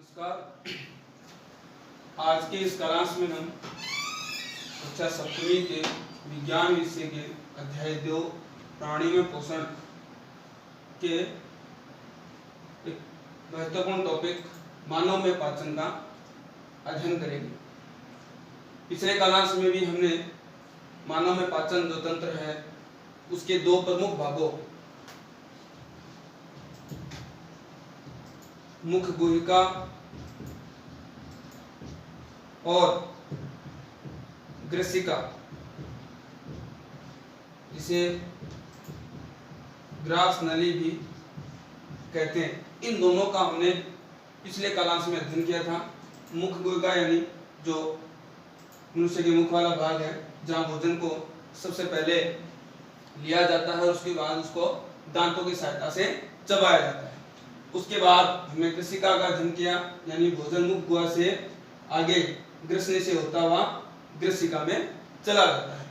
नमस्कार। आज के इस क्लास में हम कक्षा सप्तमी के विज्ञान विषय के अध्याय 2 प्राणी में पोषण के एक महत्वपूर्ण टॉपिक मानव में पाचन का अध्ययन करेंगे। पिछले क्लास में भी हमने मानव में पाचन जो तंत्र है उसके दो प्रमुख भागों मुख गुहिका और ग्रसिका, जिसे ग्रास नली भी कहते हैं, इन दोनों का हमने पिछले क्लास में अध्ययन किया था। मुख गुहिका यानी जो मनुष्य के मुख वाला भाग है, जहाँ भोजन को सबसे पहले लिया जाता है और उसके बाद उसको दांतों की सहायता से चबाया जाता है। उसके बाद हमने ग्रसिका का अध्ययन किया, यानी भोजन मुख गुहा से आगे ग्रसने से होता हुआ ग्रसिका में चला जाता है।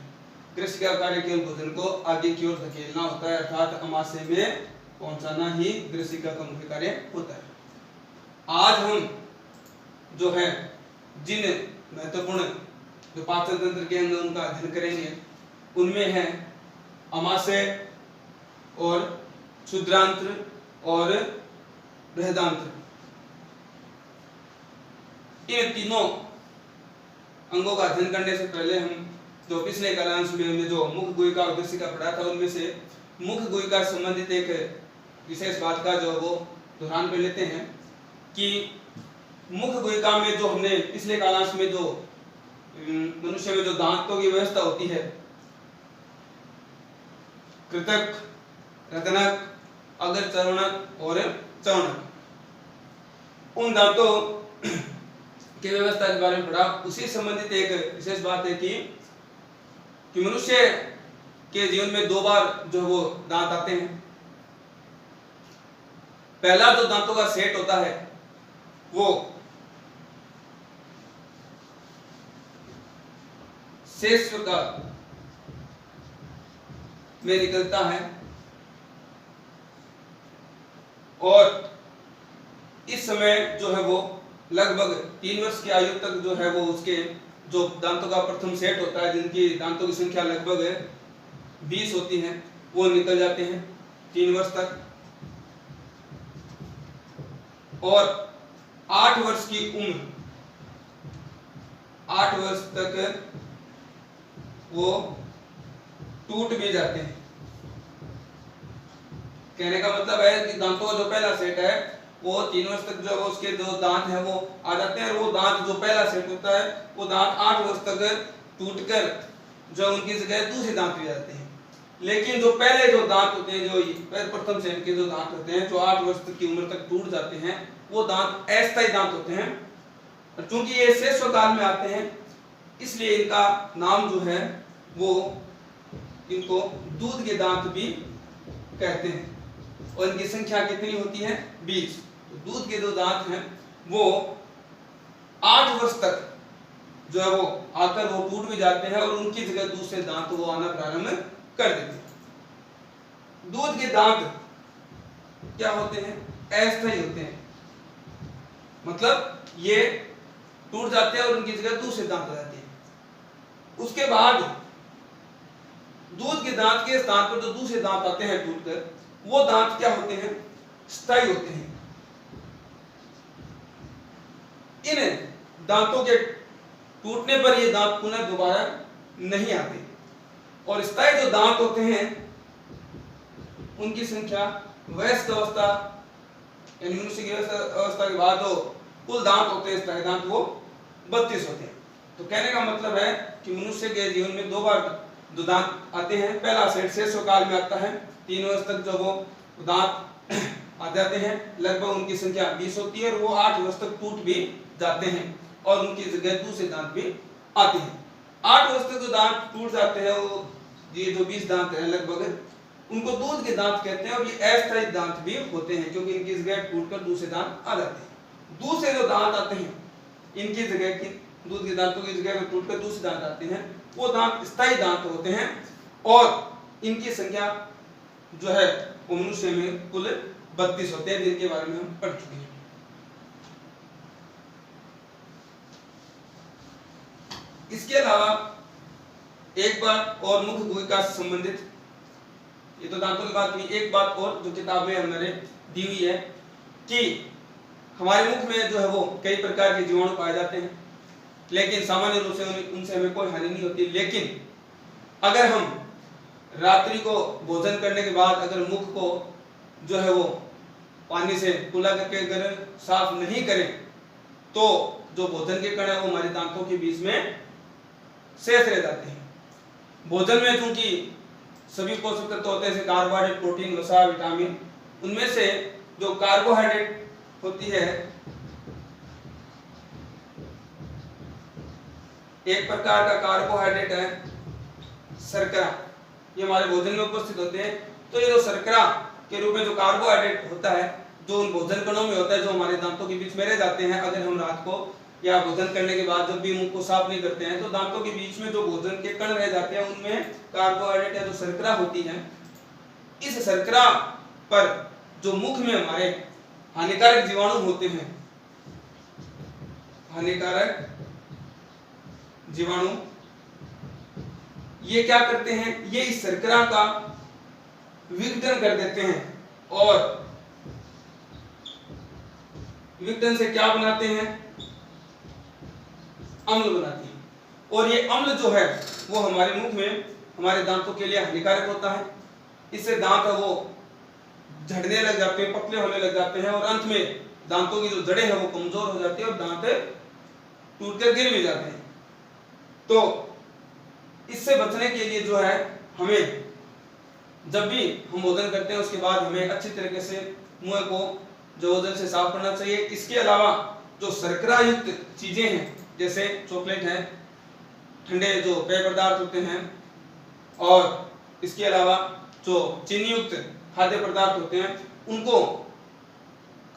ग्रसिका का कार्य केवल भोजन को आगे की ओर धकेलना होता है, अर्थात अमाशय में पहुंचाना ही ग्रसिका का मुख्य कार्य होता है। आज हम जो है जिन महत्वपूर्ण जो पाचन तंत्र के अंदर उनका अध्ययन करेंगे, उनमें है अमाशय और क्षुद्रांत्र और बृहदांत्र। इन तीनों अंगों का अध्ययन करने से पहले हम जो पिछले क्लास में हमने जो मुख गुहिका और ग्रसिका पढ़ा था, उनमें से मुख गुहिका संबंधित एक विशेष बात का जो वो दोहरान कर लेते हैं कि मुख गुहिका में जो हमने पिछले क्लास में जो मनुष्य में जो दांतों की व्यवस्था होती है, कृतक, रत्नक, अग्रचर्वणक और चर्वणक, उन दांतों की व्यवस्था के बारे में पढ़ा। उसी संबंधित एक विशेष बात है कि मनुष्य के जीवन में दो बार जो वो दांत आते हैं। पहला जो दांतों का सेट होता है वो शेषका में निकलता है और इस समय जो है वो लगभग 3 वर्ष की आयु तक जो है वो उसके जो दांतों का प्रथम सेट होता है, जिनकी दांतों की संख्या लगभग 20 होती है, वो निकल जाते हैं 3 वर्ष तक। और 8 वर्ष की उम्र, 8 वर्ष तक वो टूट भी जाते हैं। कहने का मतलब है कि दांतों का जो पहला सेट है वो 3 वर्ष तक जो उसके जो दांत हैं वो आ जाते हैं, और वो दांत जो पहला सेट होता है वो दांत 8 वर्ष तक टूटकर जो उनकी जगह दूसरे दांत भी जाते हैं। लेकिन जो पहले जो दांत होते हैं, जो प्रथम सेट के जो दांत होते हैं, जो 8 वर्ष तक की उम्र तक टूट जाते हैं, वो दांत अस्थायी दांत होते हैं। और चूंकि ये शेषकाल में आते हैं, इसलिए इनका नाम जो है वो इनको दूध के दांत भी कहते हैं। और इनकी संख्या कितनी होती है? 20। तो दूध के जो दांत हैं वो 8 वर्ष तक जो है वो आकर वो टूट भी जाते हैं और उनकी जगह दूसरे दांत वो आना प्रारंभ कर देते हैं। दूध के दांत क्या होते हैं? अस्थायी होते हैं, मतलब ये टूट जाते हैं और उनकी जगह दूसरे दांत आ जाते हैं। उसके बाद दूध के दांत के स्थान पर जो दूसरे दांत आते हैं टूटकर, वो दांत क्या होते हैं? स्थायी होते हैं। इन दांतों के टूटने पर ये दांत पुनः दोबारा नहीं आते। और स्थायी जो दांत होते हैं उनकी संख्या वयस्क अवस्था यानी मनुष्य की अवस्था के बाद जो कुल दांत होते हैं स्थायी दांत वो 32 होते हैं। तो कहने का मतलब है कि मनुष्य के जीवन में 2 बार जो दांत आते हैं, पहला सेट शेषकाल में आता है, 3 वर्ष तक जो वो दांत आ जाते हैं, लगभग उनकी संख्या 20 होती है, और वो 8 वर्ष तक टूट भी जाते हैं और उनकी जगह दूसरे दांत भी आते हैं। 8 वर्ष तक जो दांत टूट जाते हैं, वो ये जो 20 दांत हैं लगभग, उनको दूध के दांत कहते हैं। और ये अस्थायी दांत भी होते हैं, क्योंकि इनकी जगह टूटकर दूसरे दांत आ जाते हैं। दूसरे जो दांत आते हैं, इनकी जगह की दूध के दांतों की जगह में टूटकर दूसरे दांत आते हैं, वो दांत स्थायी दांत होते हैं और इनकी संख्या जो है वो मनुष्य में कुल 32 होते हैं, जिनके बारे में हम पढ़ चुके हैं। इसके अलावा एक बात और मुख गुहिका से संबंधित, ये तो दांतों की बात हुई, एक बात और जो किताब में हमारे दी हुई है कि हमारे मुख में जो है वो कई प्रकार के जीवाणु पाए जाते हैं, लेकिन सामान्य रूप से उनसे हमें कोई हानि नहीं होती। लेकिन अगर हम रात्रि को भोजन करने के बाद अगर मुख को जो है वो पानी से कुला करके अगर साफ नहीं करें तो जो भोजन के कण है वो हमारे दांतों के बीच में शेष रह जाते हैं। भोजन में चूंकि सभी पोषक तत्व होते हैं जैसे कार्बोहाइड्रेट, प्रोटीन, वसा, विटामिन, उनमें से जो कार्बोहाइड्रेट होती है एक प्रकार का कार्बोहाइड्रेट है शर्करा, ये हमारे भोजन में उपस्थित होते हैं। तो ये जो शर्करा के रूप में जो कार्बोहाइड्रेट होता है जो उन भोजन कणों में होता है जो हमारे दांतों के बीच में रह जाते हैं, अगर हम रात को या भोजन करने के बाद जब भी मुंह को साफ नहीं करते हैं तो दांतों के बीच में जो भोजन के कण रह जाते हैं उनमें कार्बोहाइड्रेट या जो शर्करा होती है, इस शर्करा पर जो मुख में हमारे हानिकारक जीवाणु होते हैं, हानिकारक जीवाणु, ये क्या करते हैं, ये इस शर्करा का विघटन कर देते हैं और विघटन से क्या बनाते हैं, अम्ल बनाते हैं। और ये अम्ल जो है वो हमारे मुख में हमारे दांतों के लिए हानिकारक होता है। इससे दांत है वो झड़ने लग जाते हैं, पतले होने लग जाते हैं और अंत में दांतों की जो जड़ें हैं वो कमजोर हो जाती है और दांत टूटकर गिर भी जाते हैं। तो इससे बचने के लिए जो है हमें जब भी हम भोजन करते हैं उसके बाद हमें अच्छी तरीके से मुंह को जो जल से साफ करना चाहिए। इसके अलावा जो शर्करा युक्त चीजें हैं जैसे चॉकलेट है, ठंडे जो पेय पदार्थ होते हैं, और इसके अलावा जो चीनी युक्त खाद्य पदार्थ होते हैं, उनको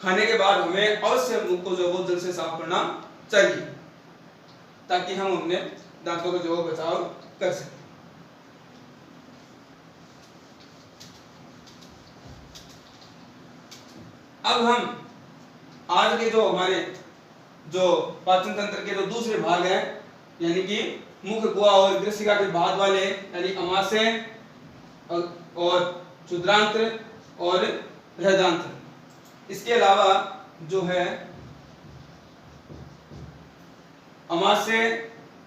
खाने के बाद हमें अवश्य मुंह को जो जल से साफ करना चाहिए ताकि हम अपने दांतों का जो बचाव कर सकें। अब हम आज के जो हमारे जो पाचन तंत्र के जो दूसरे भाग है यानी कि मुख, गुहा और ग्रसिका के बाद वाले यानी अमाशय और क्षुद्रांत्र और बृहदांत्र, इसके अलावा जो है अमाशय,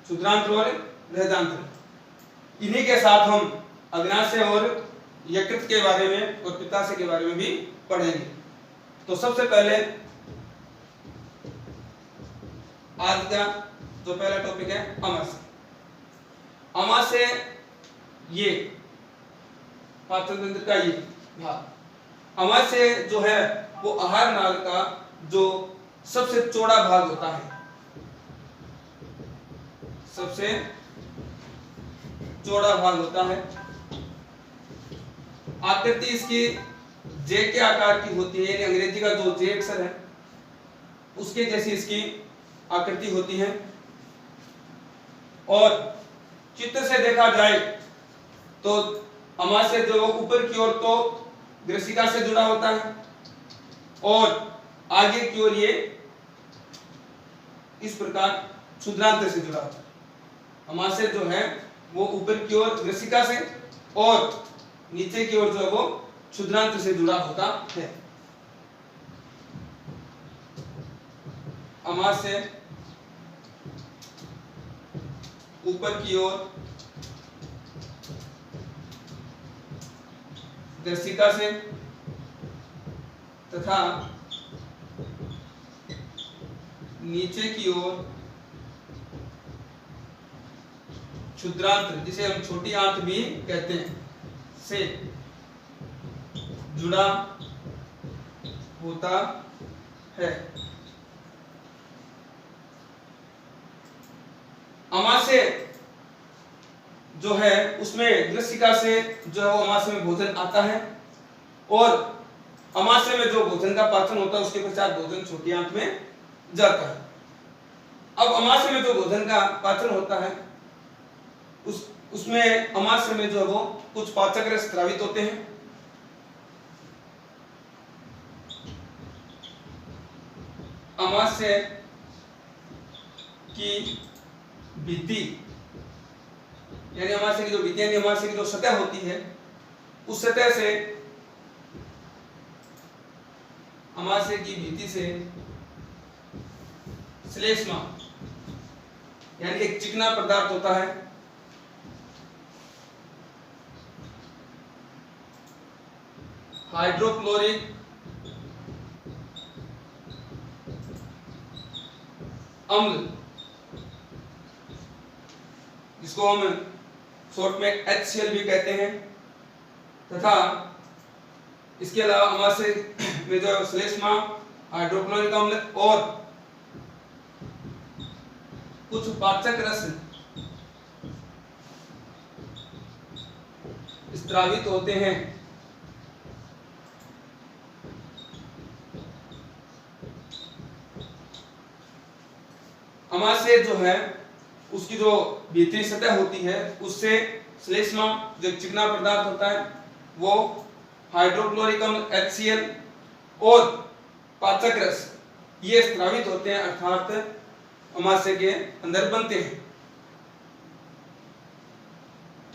क्षुद्रांत्र और बृहदांत्र, इन्हीं के साथ हम अग्नाशय और यकृत के बारे में और पित्ताशय के बारे में भी पढ़ेंगे। तो सबसे पहले आज का जो पहला टॉपिक है अमाशय। अमाशय ये पाचन तंत्र का ये भाग। अमाशय जो है वो आहार नाल का जो सबसे चौड़ा भाग होता है, सबसे चौड़ा भाग होता है। आकृति इसकी जे के आकार की होती है, यानी अंग्रेजी का जो जे अक्षर है उसके जैसी इसकी आकृति होती है। और चित्र से देखा जाए तो अमाशय जो ऊपर की ओर तो ग्रसिका से जुड़ा होता है और आगे की ओर ये इस प्रकार क्षुद्रांत्र से जुड़ा होता है। अमाशय जो है वो ऊपर की ओर ग्रसिका से और नीचे की ओर जो है वो क्षुद्रांत्र से जुड़ा होता है। अमाशय ऊपर की ओर ग्रसिका से तथा नीचे की ओर क्षुद्रांत्र, जिसे हम छोटी आंत भी कहते हैं, से जुड़ा होता है। अमाशय जो है उसमें ग्रसिका से जो है वो अमाशय में भोजन आता है और अमाशय में जो भोजन का पाचन होता है उसके पश्चात भोजन छोटी आंत में जाता है। अब अमाशय में जो भोजन का पाचन होता है उसमें अमाशय में जो है वो कुछ पाचक रस स्रावित होते हैं। अमाशय की भित्ति यानी अमाशय की जो भित्ति यानी अमाशय की जो सतह होती है, उस सतह से अमाशय की भित्ति से श्लेष्मा यानी एक चिकना पदार्थ होता है, हाइड्रोक्लोरिक अम्ल, जिसको हम शॉर्ट में HCl भी कहते हैं, तथा इसके अलावा अमाशय में जो श्लेष्मा, हाइड्रोक्लोरिक अम्ल और कुछ पाचक रस स्रावित होते हैं। अमाशय जो है उसकी जो भीतरी सतह होती है उससे श्लेष्मा जो चिकना पदार्थ होता है वो हाइड्रोक्लोरिक अम्ल HCl और पाचक रस ये स्रावित होते हैं, अर्थात अमाशय के अंदर बनते हैं।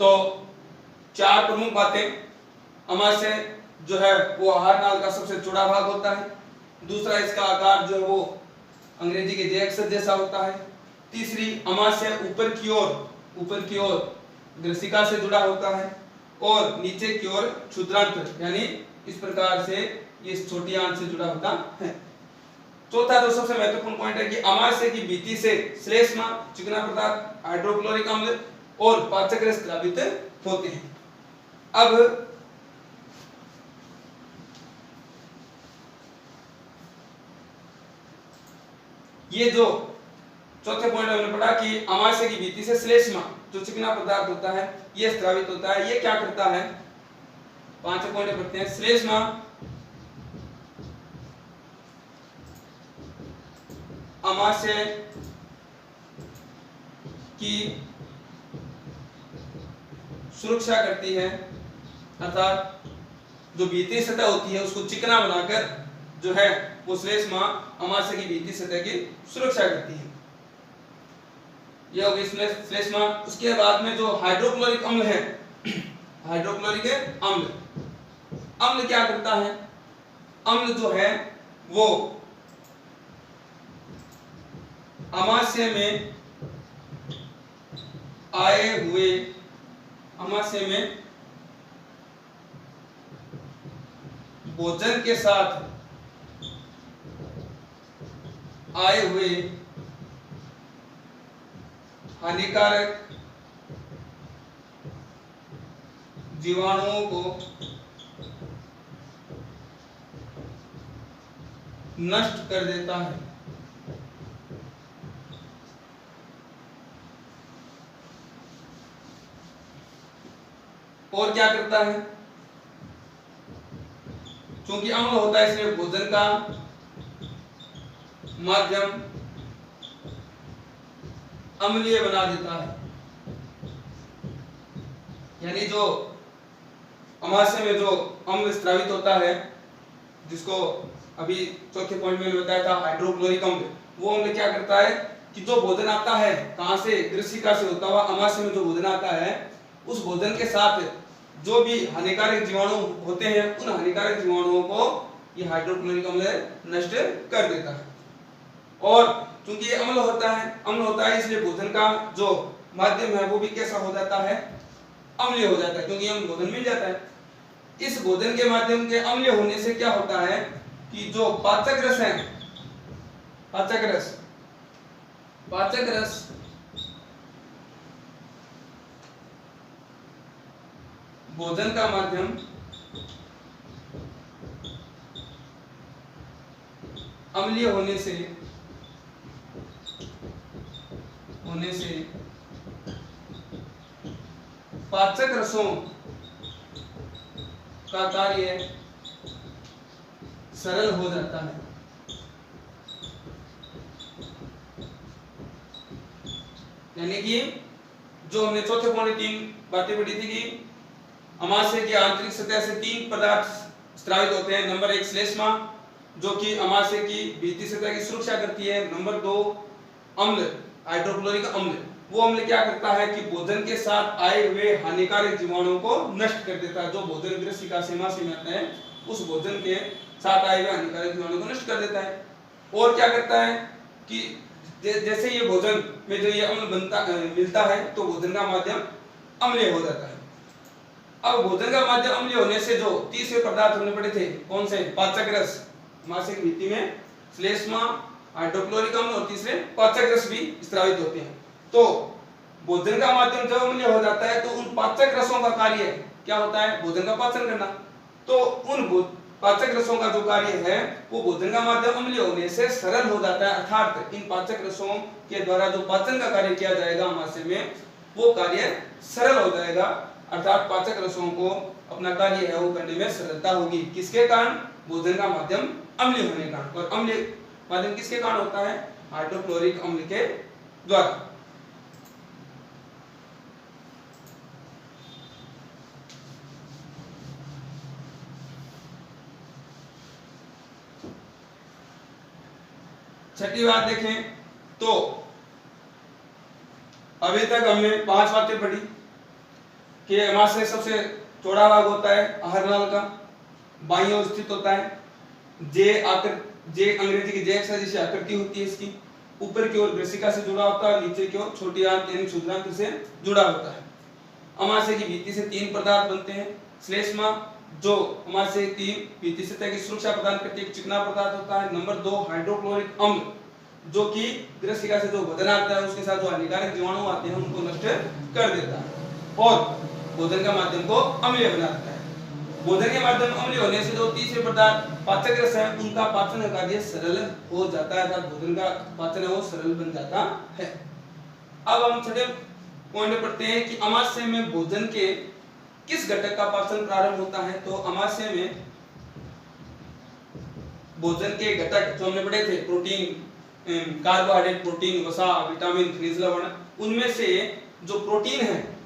तो चार प्रमुख बातें, अमाशय जो है वो आहार नाल का सबसे चौड़ा भाग होता है। दूसरा, इसका आकार जो है वो अंग्रेजी के जे अक्षर जैसा होता है। तीसरी, अमाशय ऊपर की ओर ग्रसिका से जुड़ा होता है और नीचे की ओर क्षुद्रांत यानी इस प्रकार से ये छोटी आंत से जुड़ा होता है। चौथा जो सबसे महत्वपूर्ण पॉइंट है कि अमाशय की भित्ति से श्लेष्मा, चिकना पदार्थ, हाइड्रोक्लोरिक अम्ल और पाचक रस स्रावित होते हैं। अब ये जो चौथे पॉइंट हमने पढ़ा कि अमाशय की भित्ति से श्लेष्मा जो चिकना पदार्थ होता है ये स्रावित होता है। ये क्या करता है, पांच पॉइंट पढ़ते हैं। श्लेष्मा अमाशय की सुरक्षा करती है, अर्थात जो भीतरी सतह होती है उसको चिकना बनाकर जो है वो श्लेष्मा अमाशय की भीतरी सतह की सुरक्षा करती है। यह हो गई श्लेष्मा। उसके बाद में जो हाइड्रोक्लोरिक अम्ल है, हाइड्रोक्लोरिक अम्ल क्या करता है, अम्ल जो है वो अमाशय में आए हुए अमाशय में भोजन के साथ आए हुए हानिकारक जीवाणुओं को नष्ट कर देता है। और क्या करता है, क्योंकि अम्ल होता है इसलिए भोजन का माध्यम अम्लीय बना देता है। यानी जो अमाशय में जो अम्ल स्रावित होता है, जिसको अभी चौथे पॉइंट में बताया था हाइड्रोक्लोरिक अम्ल, वो अम्ल क्या करता है कि जो भोजन आता है कहां से, ग्रसिका से होता हुआ अमाशय में जो भोजन आता है उस भोजन के साथ जो भी हानिकारक जीवाणु होते हैं उन हानिकारक जीवाणुओं को ये हाइड्रोक्लोरिक अम्ल नष्ट कर देता है। और क्योंकि ये अम्ल होता है इसलिए भोजन का जो माध्यम है वो भी कैसा हो जाता है, अम्लीय हो जाता है, क्योंकि हमें भोजन मिल जाता है। इस भोजन के माध्यम के अम्लीय होने से क्या होता है कि जो पाचक रस है, पाचक रस भोजन का माध्यम अम्लीय होने से पाचक रसों का कार्य सरल हो जाता है। यानी कि जो हमने चौथे पॉइंट 3 बातें पढ़ी थी कि अमाशय की आंतरिक सतह से 3 पदार्थ स्रावित होते हैं। नंबर 1 श्लेष्मा जो कि अमाशय की भीतरी सतह की सुरक्षा करती है। नंबर 2 अम्ल, हाइड्रोक्लोरिक अम्ल वो अम्ल क्या करता है कि भोजन के साथ आए हुए हानिकारक जीवाणुओं को नष्ट कर देता है। जो भोजन ग्रसिका से मासी में आता है उस भोजन के साथ आए हुए हानिकारक जीवाणुओं को नष्ट कर देता है। और क्या करता है कि जैसे ये भोजन में जो ये अम्ल बनता मिलता है तो भोजन का माध्यम अम्लीय हो जाता है। अब भोजन का माध्यम अम्लीय होने से जो तीसरे पदार्थ होने पड़े थे, कौन से? पाचक रस, मासिक भित्ति में श्लेष्मा, हाइड्रोक्लोरिक अम्ल और तीसरे पाचक रस भी स्रावित होते हैं। तो भोजन का माध्यम जब अम्लीय हो जाता है तो उन पाचक रसों का कार्य क्या होता है? भोजन का पाचन करना। तो उन पाचक रसों का जो कार्य है वो भोजन का माध्यम अम्लीय होने से सरल हो जाता है, अर्थात इन पाचक रसों के द्वारा जो पाचन का कार्य किया जाएगा आमाशय में वो कार्य सरल हो जाएगा, अर्थात पाचक रसों को अपना कार्य है वो करने में सरलता होगी। किसके कारण? भोजन का माध्यम अम्लीय होने के कारण। और अम्लीय माध्यम किसके कारण होता है? हाइड्रोक्लोरिक अम्ल के द्वारा। छठी बात देखें तो अभी तक हमने 5 बातें पढ़ी कि आमाशय सबसे चौड़ा भाग होता है आहार नाल का, बाईं ओर स्थित होता है। जे अंग्रेजी की जे अक्षर जैसी आकृति होती है इसकी, ऊपर की ओर ग्रसिका से जुड़ा होता है और नीचे की ओर छोटी आंत यानी क्षुद्रांत से जुड़ा होता है। आमाशय की भित्ति से 3 पदार्थ बनते हैं। श्लेष्मा जो आमाशय की भित्ति सतह की सुरक्षा प्रदान करती है, एक चिकना पदार्थ होता है। नंबर 2 हाइड्रोक्लोरिक अम्ल जो कि ग्रसिका से जो भोजन आता है उसके साथ जो हानिकारक जीवाणु आते हैं उनको नष्ट कर देता है और भोजन का माध्यम को अम्लीय बनाता है। भोजन के माध्यम अम्लीय होने से जो तीसरे पदार्थ पाचक रस है उनका पाचन कार्य सरल हो जाता है, अर्थात भोजन का पाचन है वो सरल बन जाता है। अब हम छठे पॉइंट पढ़ते हैं कि आमाशय में भोजन के किस घटक का पाचन प्रारंभ होता है। तो आमाशय में भोजन के घटक जो हमने पढ़े थे, प्रोटीन, कार्बोहाइड्रेट, प्रोटीन, वसा, विटामिन, खनिज लवण, उनमें से जो प्रोटीन है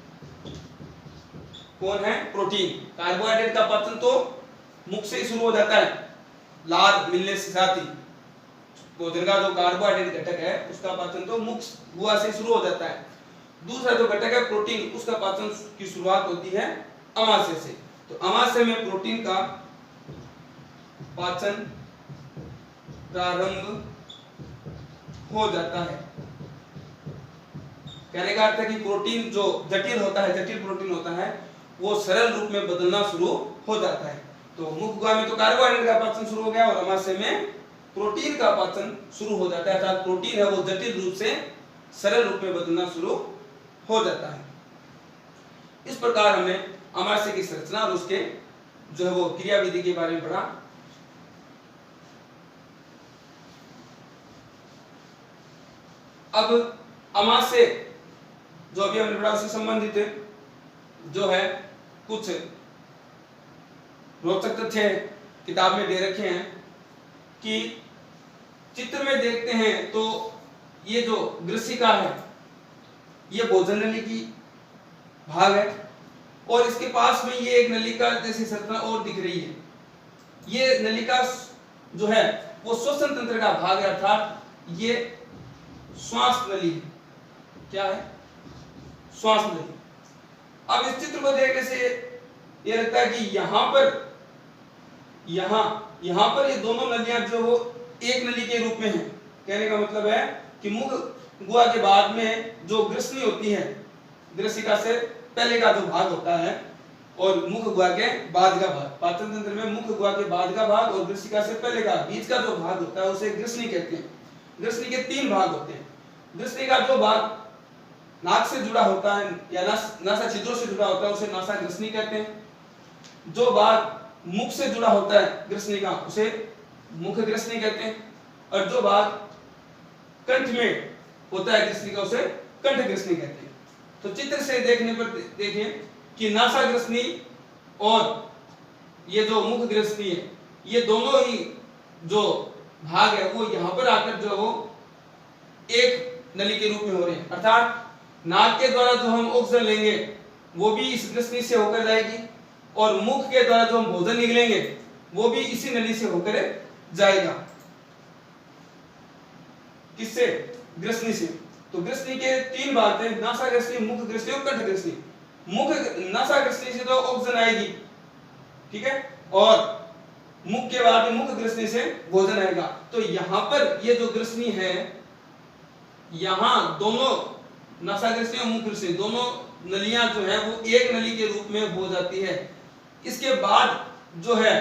कौन है? प्रोटीन। कार्बोहाइड्रेट का पाचन तो मुख से ही शुरू हो जाता है, लार मिलने से साथ ही भोजन का जो कार्बोहाइड्रेट घटक है उसका पाचन तो मुख गुहा से शुरू हो जाता है। दूसरा जो घटक है प्रोटीन, उसका पाचन की शुरुआत होती है आमाशय से। तो आमाशय में प्रोटीन का पाचन प्रारंभ हो जाता है। कहने का अर्थ है कि प्रोटीन जो जटिल होता है, जटिल प्रोटीन होता है वो सरल रूप में बदलना शुरू हो जाता है। तो मुख गुहा में तो कार्बोहाइड्रेट का पाचन शुरू हो गया और आमाशय में प्रोटीन का पाचन शुरू हो जाता है, अर्थात प्रोटीन है वो जटिल रूप से सरल रूप में बदलना शुरू हो जाता है। इस प्रकार हमने आमाशय की संरचना और उसके जो है वो क्रियाविधि के बारे में पढ़ा। अब आमाशय जो अभी हमने पढ़ा उससे संबंधित जो है कुछ रोचक तथ्य किताब में दे रखे हैं कि चित्र में देखते हैं तो ये जो ग्रसिका है ये भोजन नली की भाग है और इसके पास में ये एक नलिका जैसी संरचना और दिख रही है। ये नलिका जो है वो श्वसन तंत्र का भाग है, अर्थात ये श्वास नली है। क्या है? श्वास नली। अब इस चित्र को देखने से ये लगता है कि यहाँ पर ये दोनों नलियां जो वो एक नली के रूप में हैं। कहने का मतलब है कि मुख गुहा के बाद में जो ग्रसनी होती है, ग्रसिका से पहले का जो भाग होता है और मुख गुहा के बाद का भाग, पाचन तंत्र में मुख गुहा के बाद का भाग और ग्रसिका से पहले का बीच का जो भाग होता है उसे ग्रसनी कहते हैं। ग्रसनी के 3 भाग होते हैं। ग्रसनी का जो भाग नाक से जुड़ा होता है या नासा छिद्रों से जुड़ा होता है उसे नासा ग्रसनी कहते हैं। जो भाग मुख से जुड़ा होता है ग्रसनी का उसे मुख ग्रसनी कहते हैं और जो भाग कंठ में होता है ग्रसनी का उसे कंठ ग्रसनी कहते हैं। तो चित्र से देखने पर देखिए कि नासा ग्रसनी और ये जो मुख ग्रसनी है ये दोनों ही जो भाग है वो यहाँ पर आकर जो वो एक नली के रूप में हो रहे हैं, अर्थात नाक के द्वारा जो हम ऑक्सीजन लेंगे वो भी इस ग्रसनी से होकर जाएगी और मुख के द्वारा जो हम भोजन निगलेंगे वो भी इसी नली से होकर जाएगा। किससे? ग्रसनी से। तो ग्रसनी के तीन भाग हैं, नासा ग्रसनी, मुख ग्रसनी और कंठ ग्रसनी। मुख नासा ग्रसनी से तो ऑक्सीजन आएगी, ठीक है, और मुख के बाद में मुख ग्रसनी से भोजन आएगा। तो यहाँ पर ये जो ग्रसनी है, यहाँ दोनों नासा ग्रसनी और मुख ग्रसनी दोनों नलियां जो है वो एक नली के रूप में हो जाती है। इसके बाद जो है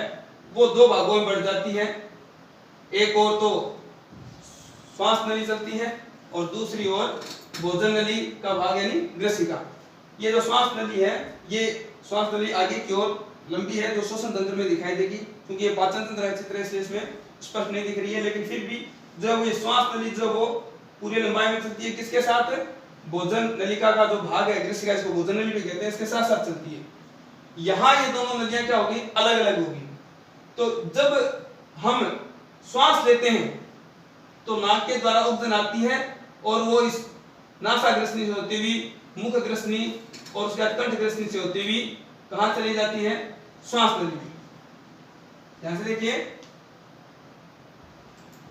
वो दो भागों में बढ़ जाती है, एक और तो श्वास नली चलती है और दूसरी ओर भोजन नली का भाग यानी ग्रसिका। ये जो श्वास नली है, ये श्वास नली आगे की ओर लंबी है, जो श्वसन तंत्र में दिखाई देगी, क्योंकि ये पाचन तंत्र है चित्र इसलिए इसमें स्पष्ट नहीं दिख रही है, लेकिन फिर भी जब ये श्वास नली जो वो पूरी लंबाई में चलती है, किसके साथ? भोजन नलिका का जो भाग है ग्रसिका, इसको भोजन नली भी कहते हैं, इसके साथ साथ चलती है। यहाँ ये दोनों नलियां क्या होगी? अलग अलग होगी। तो जब हम श्वास लेते हैं तो नाक के द्वारा ऑक्सीजन आती है और वो इस नासा ग्रसनी से होती हुई मुख ग्रसनी और उसके बाद कंठ ग्रसनी से होती हुई कहां चली जाती है? श्वास नली में। ध्यान से देखिए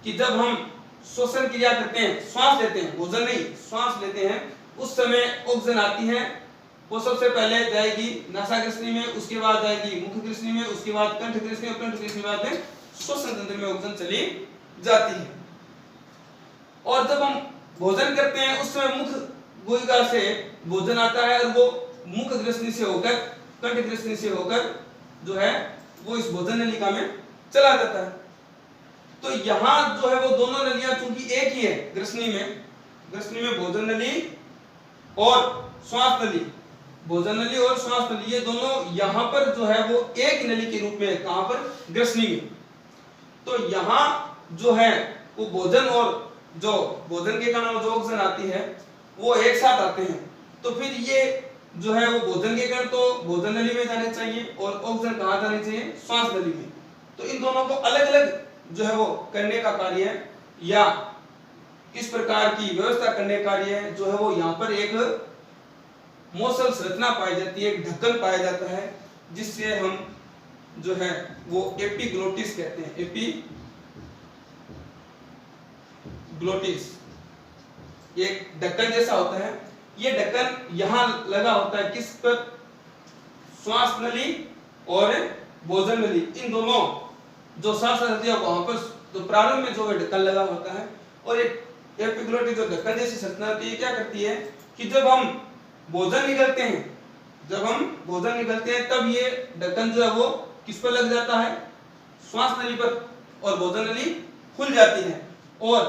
कि जब हम श्वसन क्रिया करते हैं, श्वास लेते हैं, भोजन नहीं, श्वास लेते हैं, उस समय ऑक्सीजन आती है, वो सबसे पहले जाएगी नासा ग्रसनी में, उसके बाद जाएगी मुख ग्रसनी में, उसके बाद कंठ ग्रसनी और कंठ ग्रसनी बाद में श्वसन तंत्र में ऑक्सीजन चली जाती है। और जब हम भोजन करते हैं उस समय मुख गुहिका से भोजन आता है और वो मुख ग्रसनी से होकर कंठ ग्रसनी से होकर जो है वो इस भोजन नलिका में चला जाता है। तो यहाँ जो है वो दोनों नलियां चूंकि एक ही है, ग्रसनी में भोजन नली और श्वास नली, भोजन नली और श्वास नली, ये दोनों यहाँ पर जो है वो एक नली के रूप में है। कहां पर? ग्रसनी में। तो यहाँ जो है वो भोजन और जो भोजन के कारण जो ऑक्सीजन आती है वो एक साथ आते हैं। तो फिर ये जो है वो भोजन के कारण तो भोजन नली में जाने चाहिए और ऑक्सीजन कहाँ जानी चाहिए? श्वास नली में। तो इन दोनों को अलग अलग जो है वो करने का कार्य है या इस प्रकार की व्यवस्था करने का कार्य है जो है वो यहाँ पर एक मोसल संरचना पाई जाती है, एक ढक्कन पाया जाता है, जिससे हम जो है वो एपिग्लोटिस कहते हैं। एपिग्लोटिस ये ढक्कन जैसा होता है। ये ढक्कन यहाँ लगा होता है किस पर? श्वास नली और भोजन नली, इन दोनों जो सांस चलती है वहां पर तो प्रारंभ में जो ढक्कन लगा होता है। और एक एपिग्लोटिस जो ढक्कन जैसी संरचना होती है, क्या करती है कि जब हम भोजन निगलते हैं तब ये ढक्कन जो है वो किस पर लग जाता है? श्वास नली पर, और भोजन नली खुल जाती है और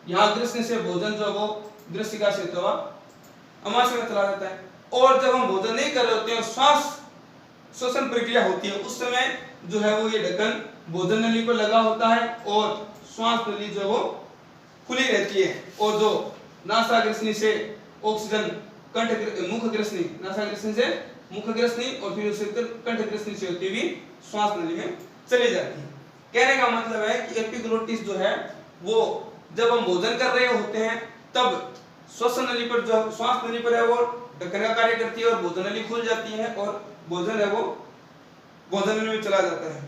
यहाँ ग्रसनी से भोजन जो है वो ग्रसिका से तो अमाशय में चला जाता है। और जब हम भोजन नहीं कर रहे होते हैं, श्वसन प्रक्रिया होती है, उस समय जो है वो ये ढक्कन भोजन नली पर लगा होता है और श्वास नली जो है वो खुली रहती है। और जो नासा ग्रसनी से ऑक्सीजन मुख ग्रसनी, नासा ग्रसनी से मुख ग्रसनी और फिर उससे कंठ ग्रसनी से होती हुई श्वास नली में चली जाती है। कहने का मतलब है कि एपिग्लोटिस जो है वो जब हम भोजन कर रहे होते हैं तब श्वसन नली पर जो श्वास नली पर है वो ढक्कन का कार्य करती है और भोजन नली खुल जाती है और भोजन है वो भोजन नली में चला जाता है।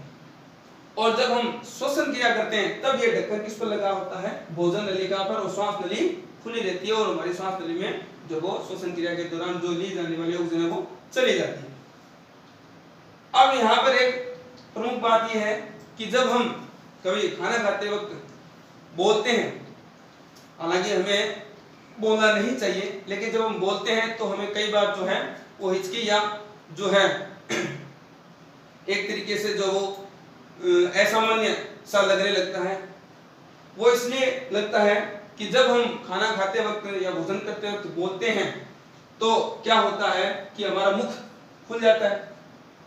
और जब हम श्वसन क्रिया करते हैं तब ये ढक्कन किस पर लगा होता है? भोजन नलिका पर, और श्वास नली खुली रहती है और हमारी श्वास नली में जो वो श्वसन क्रिया के दौरान जो ली जाने वाली ऑक्सीजन है वो चली जाती है। अब यहाँ पर एक प्रमुख बात यह है कि जब हम कभी खाना खाते वक्त बोलते हैं, हालांकि हमें बोलना नहीं चाहिए, लेकिन जब हम बोलते हैं तो हमें कई बार जो है वो हिचकी या जो है एक तरीके से जो वो असामान्य सा लगने लगता है। वो इसलिए लगता है कि जब हम खाना खाते वक्त या भोजन करते वक्त बोलते हैं तो क्या होता है कि हमारा मुख खुल जाता है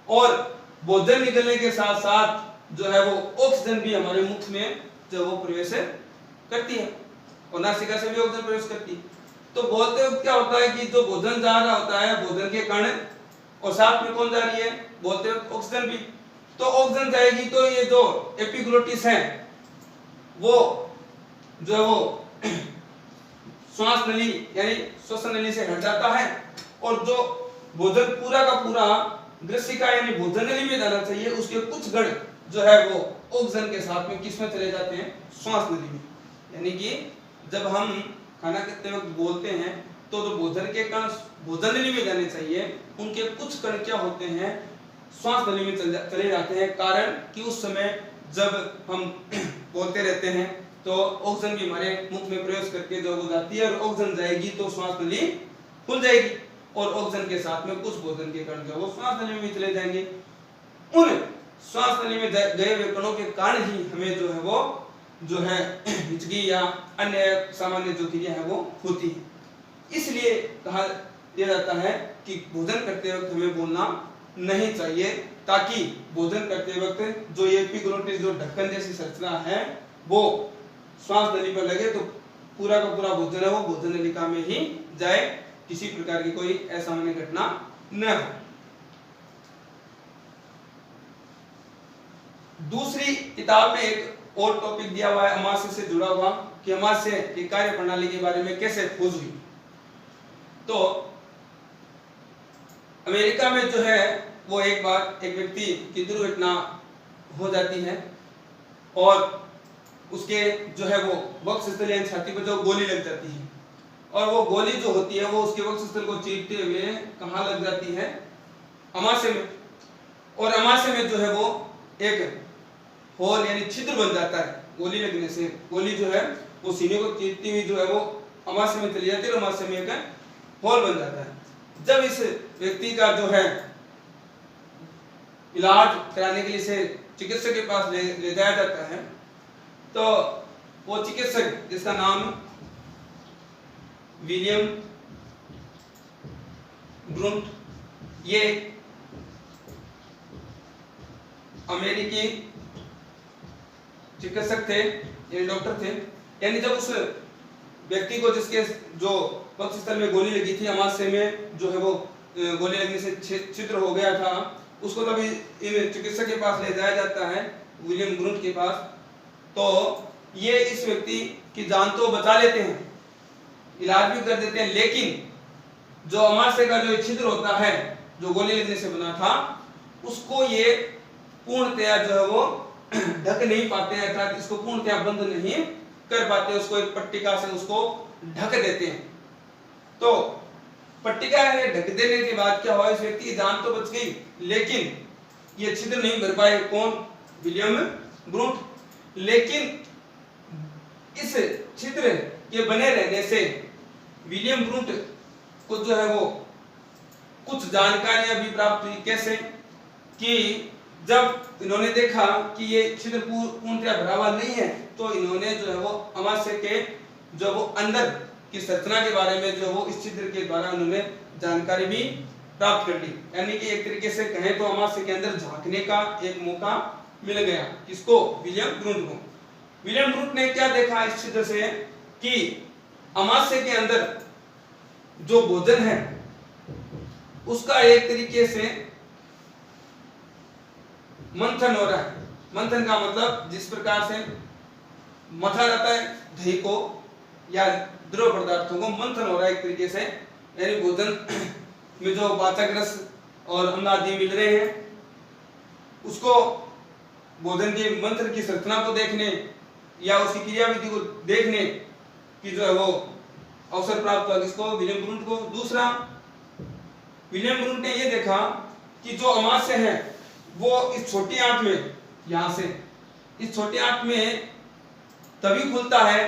और भोजन निकलने के साथ साथ जो है वो ऑक्सीजन भी हमारे मुख में जो वो प्रवेश करती है और नासिका से भी ऑक्सीजन प्रवेश करती है। तो बोलते वक्त क्या होता है कि जो भोजन जा रहा होता है, भोजन के कण, और साथ में कौन जा रही है? बोलते वक्त ऑक्सीजन भी। तो ऑक्सीजन जाएगी तो ये जो एपिग्लोटिस है वो जो है वो श्वास नली यानी श्वसन नली से हट जाता है और जो भोजन पूरा का पूरा ग्रसिका यानी भोजन नली में जाना चाहिए, उसके कुछ गण जो है वो ऑक्सीजन के साथ में किस में चले जाते हैं? श्वास नली में। यानी कि जब हम खाना खाते वक्त बोलते हैं तो जो भोजन के कण भोजन नली में जाने चाहिए, उनके कुछ कण क्या होते हैं, श्वास नली में चले जाते हैं। कारण कि उस समय जब हम बोलते रहते हैं तो ऑक्सीजन भी हमारे मुख में प्रवेश करके जो हो जाती है, और ऑक्सीजन जाएगी तो श्वास नली खुल जाएगी, और ऑक्सीजन के साथ में कुछ भोजन के कण जो वो श्वास नली में चले जाएंगे। उन श्वास नली में गए हुए कणों के कारण ही हमें जो है वो जो है हिचकी या अन्य सामान्य जो क्रिया है वो होती है। इसलिए कहा जाता है कि भोजन करते वक्त हमें बोलना नहीं चाहिए, ताकि भोजन करते वक्त जो ये एपिग्लोटिस जो ढक्कन जैसी संरचना है वो श्वास नली पर लगे तो पूरा का पूरा भोजन है वो भोजन नलिका में ही जाए, किसी प्रकार की कोई असामान्य घटना न हो। दूसरी किताब में एक और टॉपिक दिया हुआ है अमाशय से जुड़ा हुआ, कि अमाशय की कार्य प्रणाली के बारे में कैसे खोज हुई। तो अमेरिका में जो है वो एक बार एक व्यक्ति की दुर्घटना हो जाती है और उसके जो है वो वक्षस्थल या छाती पर जो गोली लग जाती है, और वो गोली जो होती है वो उसके वक्षस्थल को चीरते हुए कहाँ लग जाती है, अमाशय में। और अमाशय में जो है वो एक होल यानी छिद्र बन जाता है गोली लगने से। गोली जो है वो सीने को चीरती हुई जो है वो अमाशय में चली जाती है और अमाशय में एक होल बन जाता है। जब इस व्यक्ति का जो है इलाज कराने के लिए से चिकित्सक के पास ले जाया जाता है, तो वो चिकित्सक जिसका नाम विलियम ब्रुंट, ये अमेरिकी चिकित्सक थे यानी डॉक्टर थे। यानी जब उस व्यक्ति को जिसके जो वक्षस्थल में गोली लगी थी, अमाशय में जो है वो गोली लगने से छिद्र हो गया था, उसको तब इन चिकित्सक के पास ले जाया जाता है, विलियम ब्रुंट के पास। तो ये इस व्यक्ति की जान तो बचा लेते हैं, इलाज भी कर देते हैं, लेकिन जो अमाशय का जो छिद्र होता है जो गोली लगने से बना था, उसको ये पूर्णतया जो है वो ढक नहीं पाते हैं, अर्थात इसको पूर्णतया बंद नहीं कर पाते, उसको एक पट्टिका से उसको ढक देते हैं। तो पट्टिका है ढक देने के बाद क्या हुआ, इस व्यक्ति की जान तो बच गई, लेकिन ये छिद्र नहीं भर पाए कौन, विलियम ब्रुंट। लेकिन इस छिद्र के बने रहने से विलियम ब्रुंट को जो है वो कुछ जानकारियां भी प्राप्त हुई। कैसे कि जब इन्होंने देखा कि ये छिद्र पूर्णतया भरा हुआ नहीं है, तो इन्होंने जो है वो अमाशय के जो वो अंदर की संरचना के बारे में जो वो इस छिद्र के द्वारा उन्होंने जानकारी भी प्राप्त कर ली। यानी कि एक तरीके से कहें तो अमाशय के अंदर झांकने का एक मौका मिल गया। किसको, विलियम ब्रुंट को। विलियम ब्रुंट ने क्या देखा इस छिद्र से कि अमाशय के अंदर जो भोजन है उसका एक तरीके से मंथन हो रहा है। मंथन का मतलब जिस प्रकार से मथा जाता है दही को या द्रव पदार्थों को, मंथन हो रहा है एक तरीके से, यानी भोजन में जो पाचक रस और अम्ल आदि मिल रहे हैं उसको भोजन के मंथन की संरचना को देखने या उसकी क्रियाविधि को देखने की जो है वो अवसर प्राप्त हुआ। किसको, विलियम ब्रुंट को। दूसरा, विलियम ब्रुंट ने ये देखा कि जो अमाशय है वो इस छोटी आंत में, यहां से इस छोटी आंत में तभी खुलता है,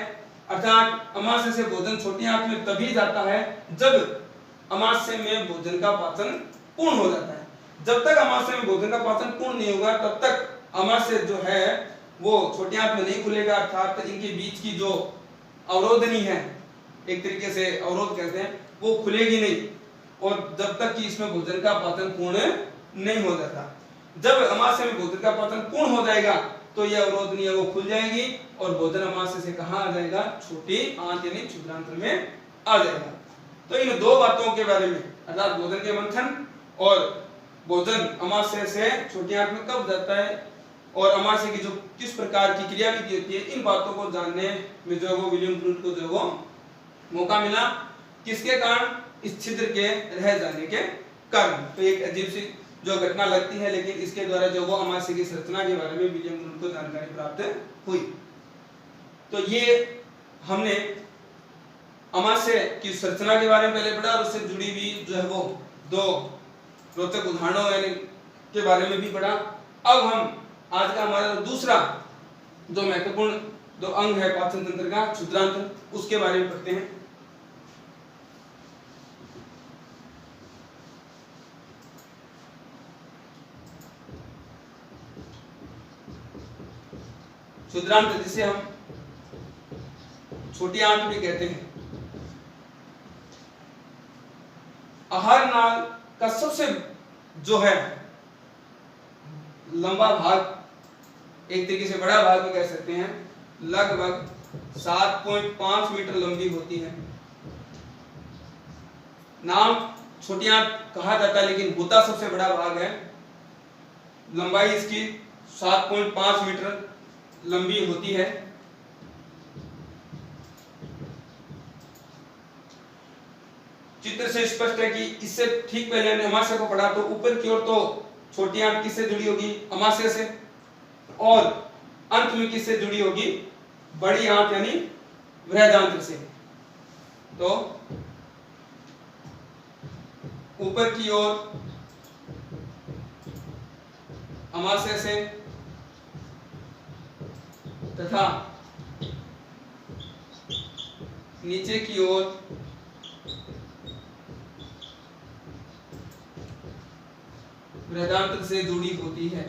अर्थात अमाशय से भोजन छोटी आंत में तभी जाता है जब अमाशय में भोजन का पाचन पूर्ण हो जाता है। जब तक अमाशय में भोजन का पाचन पूर्ण नहीं होगा तब तक अमाशय जो है वो छोटी आंत में नहीं खुलेगा, अर्थात इनके बीच की जो अवरोधनी है, एक तरीके से अवरोध कहते हैं, वो खुलेगी नहीं, और जब तक कि इसमें भोजन का पाचन पूर्ण नहीं हो जाता। जब अमाशय में भोजन का पाचन पूर्ण हो जाएगा तो यह अवरोधनी है वो खुल जाएगी और भोजन अमाशय से कहां आ जाएगा, छोटी आंत यानी क्षुद्रांत्र में आ जाएगा। तो इन दो बातों के बारे में, अर्थात भोजन के मंथन और भोजन अमाशय से छोटी आंत में कब जाता है और अमाशय की जो किस प्रकार की क्रियाविधि होती है, इन बातों को जानने में जो वो विलियम ब्रुंट को जो वो मौका मिला। किसके कारण, इस छिद्र के रह जाने के कारण। तो एक अजीब सी जो घटना लगती है, लेकिन इसके द्वारा जो वो अमाशय की संरचना के बारे में विलियम ब्रुंट को जानकारी प्राप्त हुई। तो ये हमने अमाशय की संरचना के बारे में पहले पढ़ा और उससे जुड़ी हुई जो है वो दो रोचक उदाहरणों यानी के बारे में भी पढ़ा। अब हम आज का हमारा दूसरा जो महत्वपूर्ण जो अंग है पाचन तंत्र का क्षुद्रांत, उसके बारे में पढ़ते हैं। क्षुद्रांत जिसे हम छोटी आंत भी कहते हैं। आहार नाल का सबसे जो है लंबा भाग, एक तरीके से बड़ा भाग भी कह सकते हैं, लगभग 7.5 मीटर लंबी होती है। नाम छोटी आंत कहा जाता है लेकिन होता सबसे बड़ा भाग है। लंबाई इसकी 7.5 मीटर लंबी होती है। चित्र से स्पष्ट है कि इससे ठीक पहले हमने अमाशय को पढ़ा, तो ऊपर की ओर तो छोटी आंत किससे जुड़ी होगी? अमाशय से, और अंत में किससे जुड़ी होगी? बड़ी आंत यानी बृहदांत्र से। तो ऊपर की ओर अमाशय से तथा नीचे की ओर बृहदांत्र से जुड़ी होती है।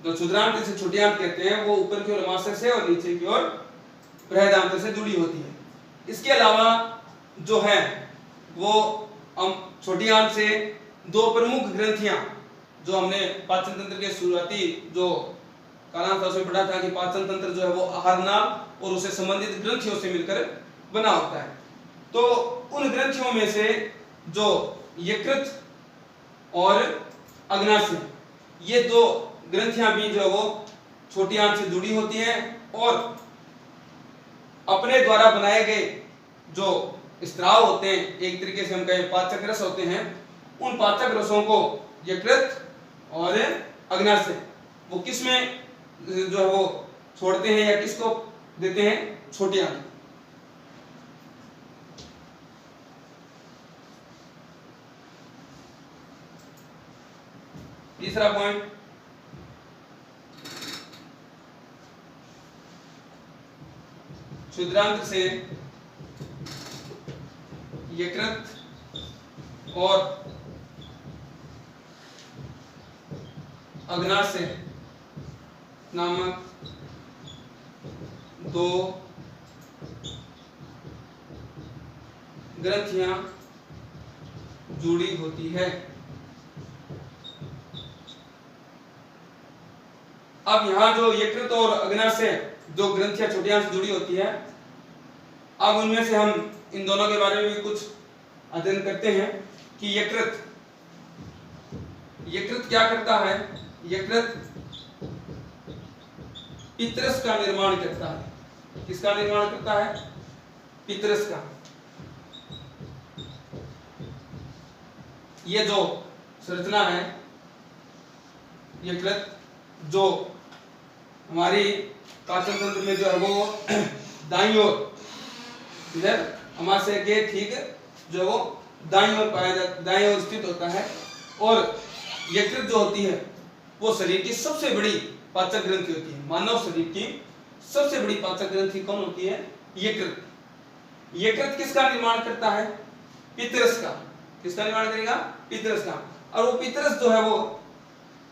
जो क्षुद्रांत जिसे छोटी आंत कहते हैं वो ऊपर की ओर अमाशय से और नीचे की ओर बृहदांत्र से जुड़ी होती है। इसके अलावा जो है वो छोटी आंत से दो प्रमुख ग्रंथियां, जो हमने पाचन तंत्र के शुरुआती जो कालांश में पढ़ा था कि पाचन तंत्र जो है वो आहार नाल और उससे संबंधित ग्रंथियों से मिलकर बना होता है। तो उन ग्रंथियों में से जो यकृत और अग्नाशय, ये दो ग्रंथियां भी जो वो छोटी आंत से जुड़ी होती हैं और अपने द्वारा बनाए गए जो स्त्राव होते हैं, एक तरीके से हम कहें पाचक रस होते हैं, उन पाचक रसों को यकृत और अग्नाशय वो किस में जो है वो छोड़ते हैं या किसको देते हैं? छोटी आंत। तीसरा पॉइंट, क्षुद्रांत से यकृत और अग्नाशय नामक दो ग्रंथियां जुड़ी होती है। अब यहां जो यकृत और अग्नाशय जो ग्रंथियां छोटी आंत से जुड़ी होती है, अब उनमें से हम इन दोनों के बारे में भी कुछ अध्ययन करते हैं कि यकृत क्या करता है? यकृत पित्रस का निर्माण करता है। किसका निर्माण करता है? पित्रस का। ये जो संरचना है यकृत, जो हमारी पाचन तंत्र में जो है वो दाईं ओर, इधर अमाशय के ठीक जो है वो दाईं ओर पाया जाता, दाईं ओर स्थित होता है। और यकृत जो होती है वो शरीर की सबसे बड़ी पाचक ग्रंथि होती है। मानव शरीर की सबसे बड़ी पाचक ग्रंथि कौन होती है? यकृत। यकृत किसका निर्माण करता है? पित्रस का। किसका निर्माण करेगा? पित्रस का। और वो पित्रस जो है वो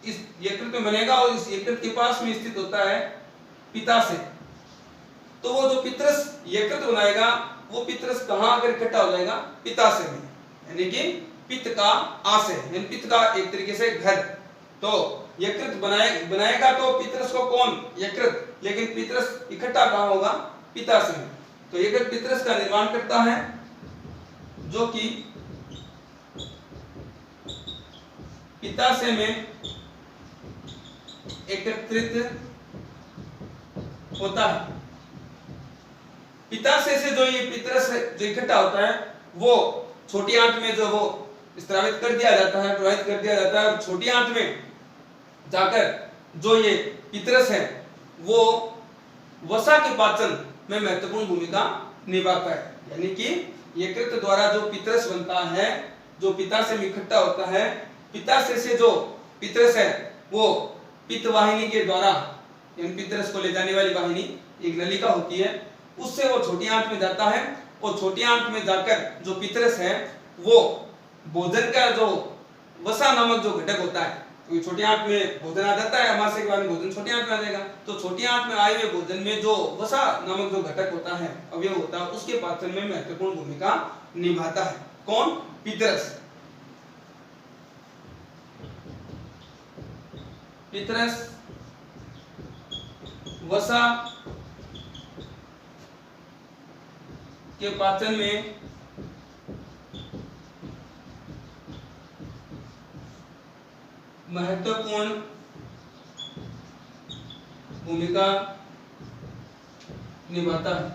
इस यकृत में बनेगा और इस यकृत के पास में स्थित होता है पित्ताशय। तो वो जो पित्रस यकृत बनाएगा वो पित्रस कहां आकर इकट्ठा हो जाएगा? पित्ताशय में, यानी कि पित्त का आशय, यानी पित्त का एक तरीके से घर। तो यकृत बनाएगा तो पित्रस को कौन? यकृत। लेकिन पित्रस इकट्ठा कहां होगा? पित्ताशय में। तो यकृत पित्रस का निर्माण करता है जो कि पित्ताशय में एकत्रित होता है। पित्ताशय से जो ये पित्रस जो इकट्ठा होता है वो छोटी आंत में जो वो स्त्रावित कर दिया जाता है, प्रवाहित कर दिया जाता है। और छोटी आंत में जाकर जो ये पितरस है वो वसा के पाचन में महत्वपूर्ण भूमिका निभाता है। यानी कि यकृत द्वारा जो पितरस बनता है, जो पित्ताशय में इकट्ठा होता है, पित्ताशय से जो पितरस है वो पित्त वाहिनी के द्वारा, यानी पितरस को ले जाने वाली वाहिनी एक नलिका होती है, उससे वो छोटी आंत में जाता है और छोटी आंत में जाकर जो पितरस है वो भोजन का जो वसा नामक जो घटक होता है, क्योंकि छोटी आंत में भोजन आ जाता है, अमाशय के बाद में भोजन छोटी आंत में आ जाएगा, तो छोटी आंत में आए हुए भोजन में जो वसा नामक जो घटक होता है, अवयव होता है, उसके पाचन में महत्वपूर्ण भूमिका निभाता है। कौन? पितरस। पितरस वसा के पाचन में महत्वपूर्ण भूमिका निभाता है।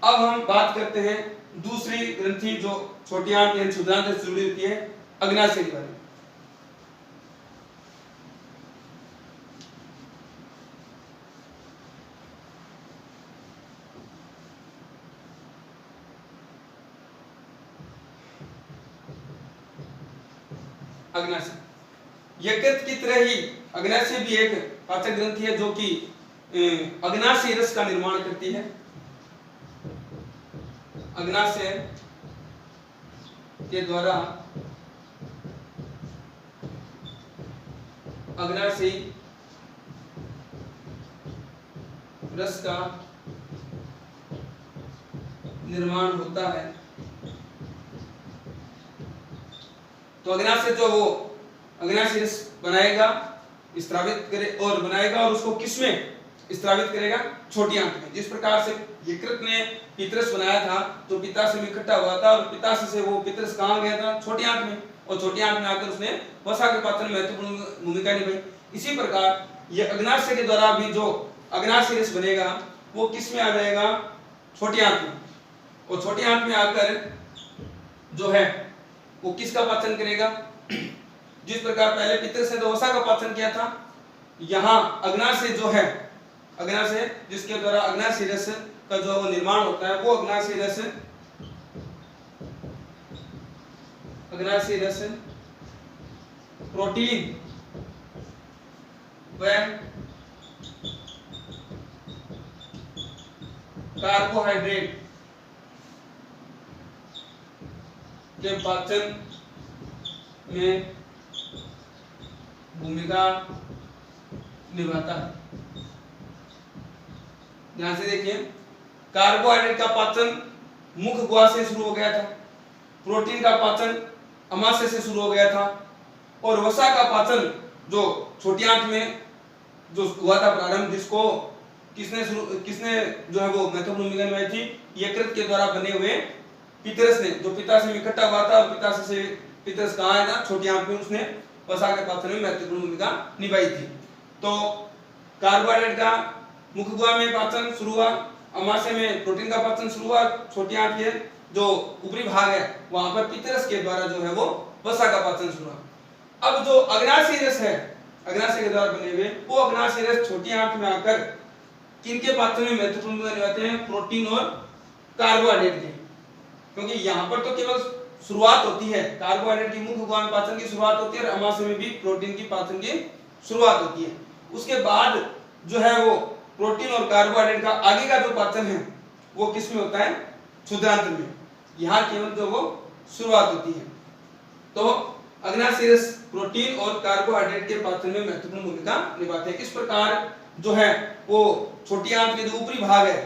अब हम बात करते हैं दूसरी ग्रंथि जो छोटी आंत यानी क्षुद्रांत से जुड़ी होती है, अग्नाशय के बारे में। अग्नाशय यकृत की तरह ही अग्नाशय भी एक पाचक ग्रंथि है जो कि अग्नाशय रस का निर्माण करती है। अग्नाशय के द्वारा अग्नाशयी रस का निर्माण होता है। तो अग्नाशय जो वो अग्नाशय रस बनाएगा, स्त्रावित करे और बनाएगा, और उसको किसमें स्त्रावित करेगा? छोटी आंत में। जिस प्रकार से यकृत ने पितरस बनाया था तो पित्ताशय में इकट्ठा हुआ था, और पित्ताशय से वो पितरस कहाँ गया था? छोटी आंत में, और छोटी आंत में आकर उसने वसा के पाचन में महत्वपूर्ण भूमिका निभाई। इसी प्रकार ये अग्नाशय के द्वारा भी जो अग्नाशय रस बनेगा वो किस में आ जाएगा? छोटी आंत में। और छोटी आंत में आकर जो है वो किसका पाचन करेगा? जिस प्रकार पहले पितरस ने तो वसा का पाचन किया था, यहाँ अग्नाशय जो है, अग्नाशय जिसके द्वारा अग्नाशय रस का जो वो निर्माण होता है, वो अग्नाशय रस प्रोटीन व कार्बोहाइड्रेट के पाचन में भूमिका निभाता है। ध्यान से देखिए, कार्बोहाइड्रेट का पाचन मुख गुहा से शुरू हो गया था, प्रोटीन का पाचन अमाशय से शुरू हो गया था, और वसा का पाचन जो छोटी आंत में जो हुआ था प्रारंभ, जिसको किसने जो है वो महत्वपूर्ण भूमिका निभाई थी? यकृत के द्वारा बने हुए पितरस ने, जो पित्ताशय में इकट्ठा हुआ था, और पित्ताशय से पितरस कहाँ आया था? छोटी आंत में। उसने वसा के पाचन में महत्वपूर्ण भूमिका निभाई थी। तो कार्बोहाइड्रेट का मुख गुहा में पाचन शुरू हुआ, अमाशय में प्रोटीन का पाचन शुरू हुआ, छोटी आंत के जो ऊपरी भाग है वहां पर पितरस के द्वारा जो है वो वसा का पाचन शुरू हुआ। अब जो अग्नाशय रस है, अग्नाशय के द्वारा बने हुए वो अग्नाशय रस छोटी आंत में आकर किनके पाचन में महत्वपूर्ण भूमिका निभाते हैं? प्रोटीन और कार्बोहाइड्रेट के। क्योंकि यहाँ पर तो केवल शुरुआत होती है, कार्बोहाइड्रेट की मुख गुहा में पाचन की शुरुआत होती है, और अमाशय में भी प्रोटीन की पाचन की शुरुआत होती है। उसके बाद जो है वो प्रोटीन और कार्बोहाइड्रेट का आगे का जो पाचन है वो किस में होता है? क्षुद्रांत में। यहाँ केवल जो वो शुरुआत होती है। तो अग्नाशय रस प्रोटीन और कार्बोहाइड्रेट के पाचन में महत्वपूर्ण भूमिका निभाते हैं। इस प्रकार जो है वो छोटी आंत के जो ऊपरी भाग है,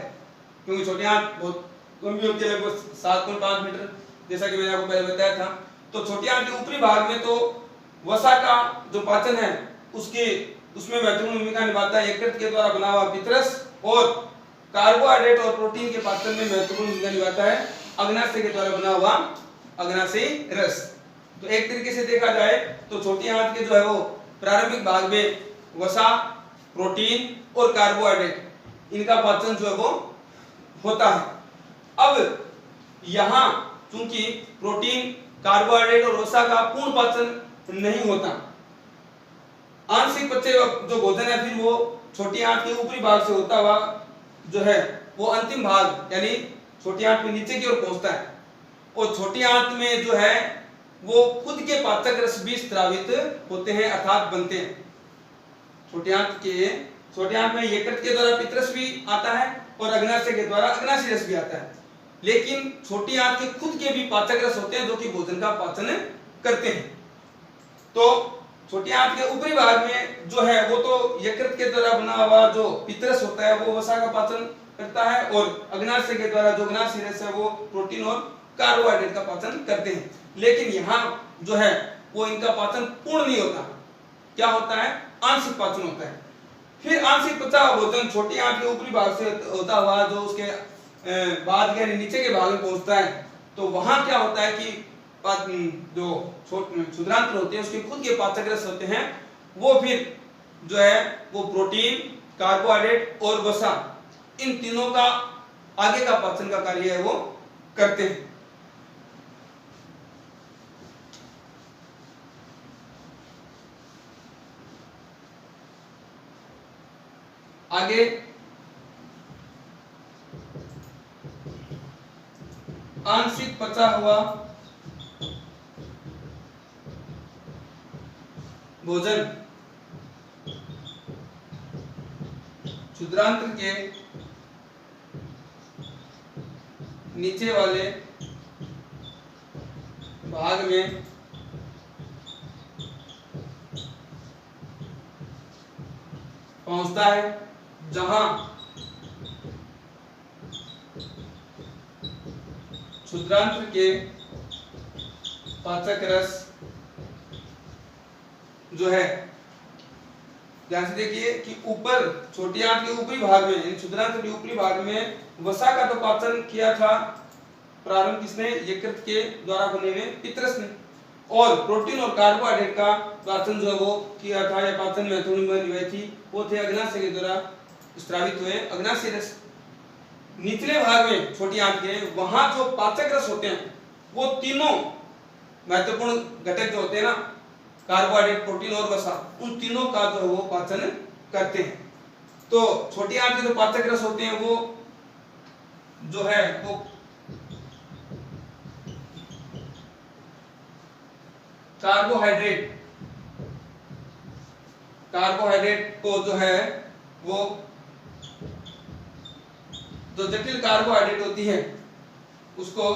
क्योंकि छोटी आंत बहुत लंबी होती है, लगभग 7.5 मीटर, जैसा कि मैंने आपको पहले बताया था, तो छोटी आंत के ऊपरी भाग में तो वसा का जो पाचन है उसमें महत्वपूर्ण भूमिका निभाता है यकृत के द्वारा बना हुआ पितरस, और कार्बोहाइड्रेट और प्रोटीन के पाचन में महत्वपूर्ण भूमिका निभाता है अग्नाशय के द्वारा बना हुआ अग्नाशयी रस। तो एक तरीके से देखा जाए तो छोटी आंत के जो है वो प्रारंभिक भाग में वसा, प्रोटीन और कार्बोहाइड्रेट इनका पाचन जो है वो होता है। अब यहाँ चूंकि प्रोटीन कार्बोहाइड्रेट और वसा का पूर्ण पाचन नहीं होता। आंशिक पचे जो भोजन है फिर वो छोटी आंत के ऊपरी भाग से होता हुआ जो है वो अंतिम भाग यानी छोटी आंत में नीचे की ओर पहुंचता है, और छोटी आंत में जो है वो खुद के पाचक रस भी स्रावित होते हैं अर्थात बनते हैं। छोटी आंत में यकृत के द्वारा पित्तरस भी आता है और अग्नाशय के द्वारा अग्नाशयी रस भी आता है, लेकिन छोटी आंत के खुद के भी पाचक रस होते हैं जो कि भोजन का पाचन करते हैं। तो छोटी आंत के ऊपरी भाग में जो है वो तो यकृत के द्वारा बना हुआ जो पित्तरस होता है वो वसा का पाचन करता है, और अग्नाशय के द्वारा जो अग्नाशयी रस है वो प्रोटीन और कार्बोहाइड्रेट का पाचन करते हैं। लेकिन यहाँ जो है वो इनका पाचन पूर्ण नहीं होता, क्या होता है, आंशिक पाचन होता है। फिर आंशिक पचा हुआ भोजन छोटी आंत के ऊपरी भाग से होता हुआ जो उसके बाद यानी नीचे के भाग में पहुंचता है, तो वहां क्या होता है कि जो क्षुद्रांत्र होते हैं उसके खुद के पाचक रस होते हैं, वो फिर जो है वो प्रोटीन, कार्बोहाइड्रेट और वसा इन तीनों का आगे का पाचन का कार्य है वो करते हैं। आगे आंशिक पचा हुआ भोजन क्षुद्रांत्र के नीचे वाले भाग में पहुंचता है, जहां क्षुद्रांत्र के पाचक रस जो है, ध्यान से देखिए कि ऊपर छोटी आंत के ऊपरी भाग में यानी क्षुद्रांत्र के ऊपरी भाग में वसा का तो पाचन किया था प्रारंभ किसने, यकृत के द्वारा बने हुए पित्तरस ने, और प्रोटीन और कार्बोहाइड्रेट का पाचन जो वो किया था या पाचन में महत्वपूर्ण निभाई थी वो थे अग्नाशय के द्वारा स्रावित हुए अग्नाशयी रस। निचले भाग में छोटी आंत के वहां जो पाचक रस होते हैं वो तीनों महत्वपूर्ण घटक जो होते हैं ना, कार्बोहाइड्रेट, प्रोटीन और वसा, उन तीनों का जो है वो पाचन करते हैं। तो छोटी आंत के जो पाचक रस होते हैं वो जो है वो कार्बोहाइड्रेट को जो है वो जो जटिल कार्बोहाइड्रेट होती है उसको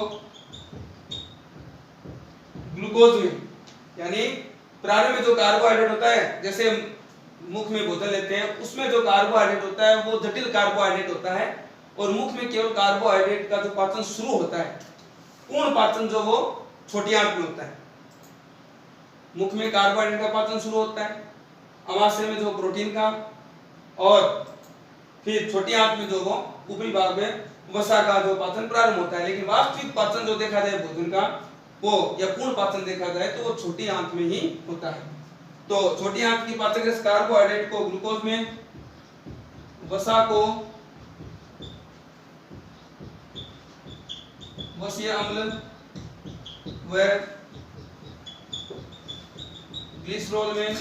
ग्लूकोज में, यानी प्रारंभ में जो कार्बोहाइड्रेट होता है जैसे मुख में भोजन लेते हैं उसमें जो कार्बोहाइड्रेट होता है वो जटिल कार्बोहाइड्रेट होता है, और मुख में केवल कार्बोहाइड्रेट का जो पाचन शुरू होता है, पूर्ण पाचन जो वो छोटी आंत में होता है। मुख में कार्बोहाइड्रेट का पाचन शुरू होता है, अमाशय में जो प्रोटीन का, और फिर छोटी आंत में जो वो ऊपरी भाग में वसा का जो पाचन प्रारंभ होता है। लेकिन वास्तविक पाचन जो देखा जाए भोजन का वो या पूर्ण पाचन देखा जाए तो वो छोटी आंत में ही होता है। तो छोटी आंत की पाचक रस कार्बोहाइड्रेट को ग्लूकोज में, वसा को वसीय अम्ल व ग्लिसरॉल में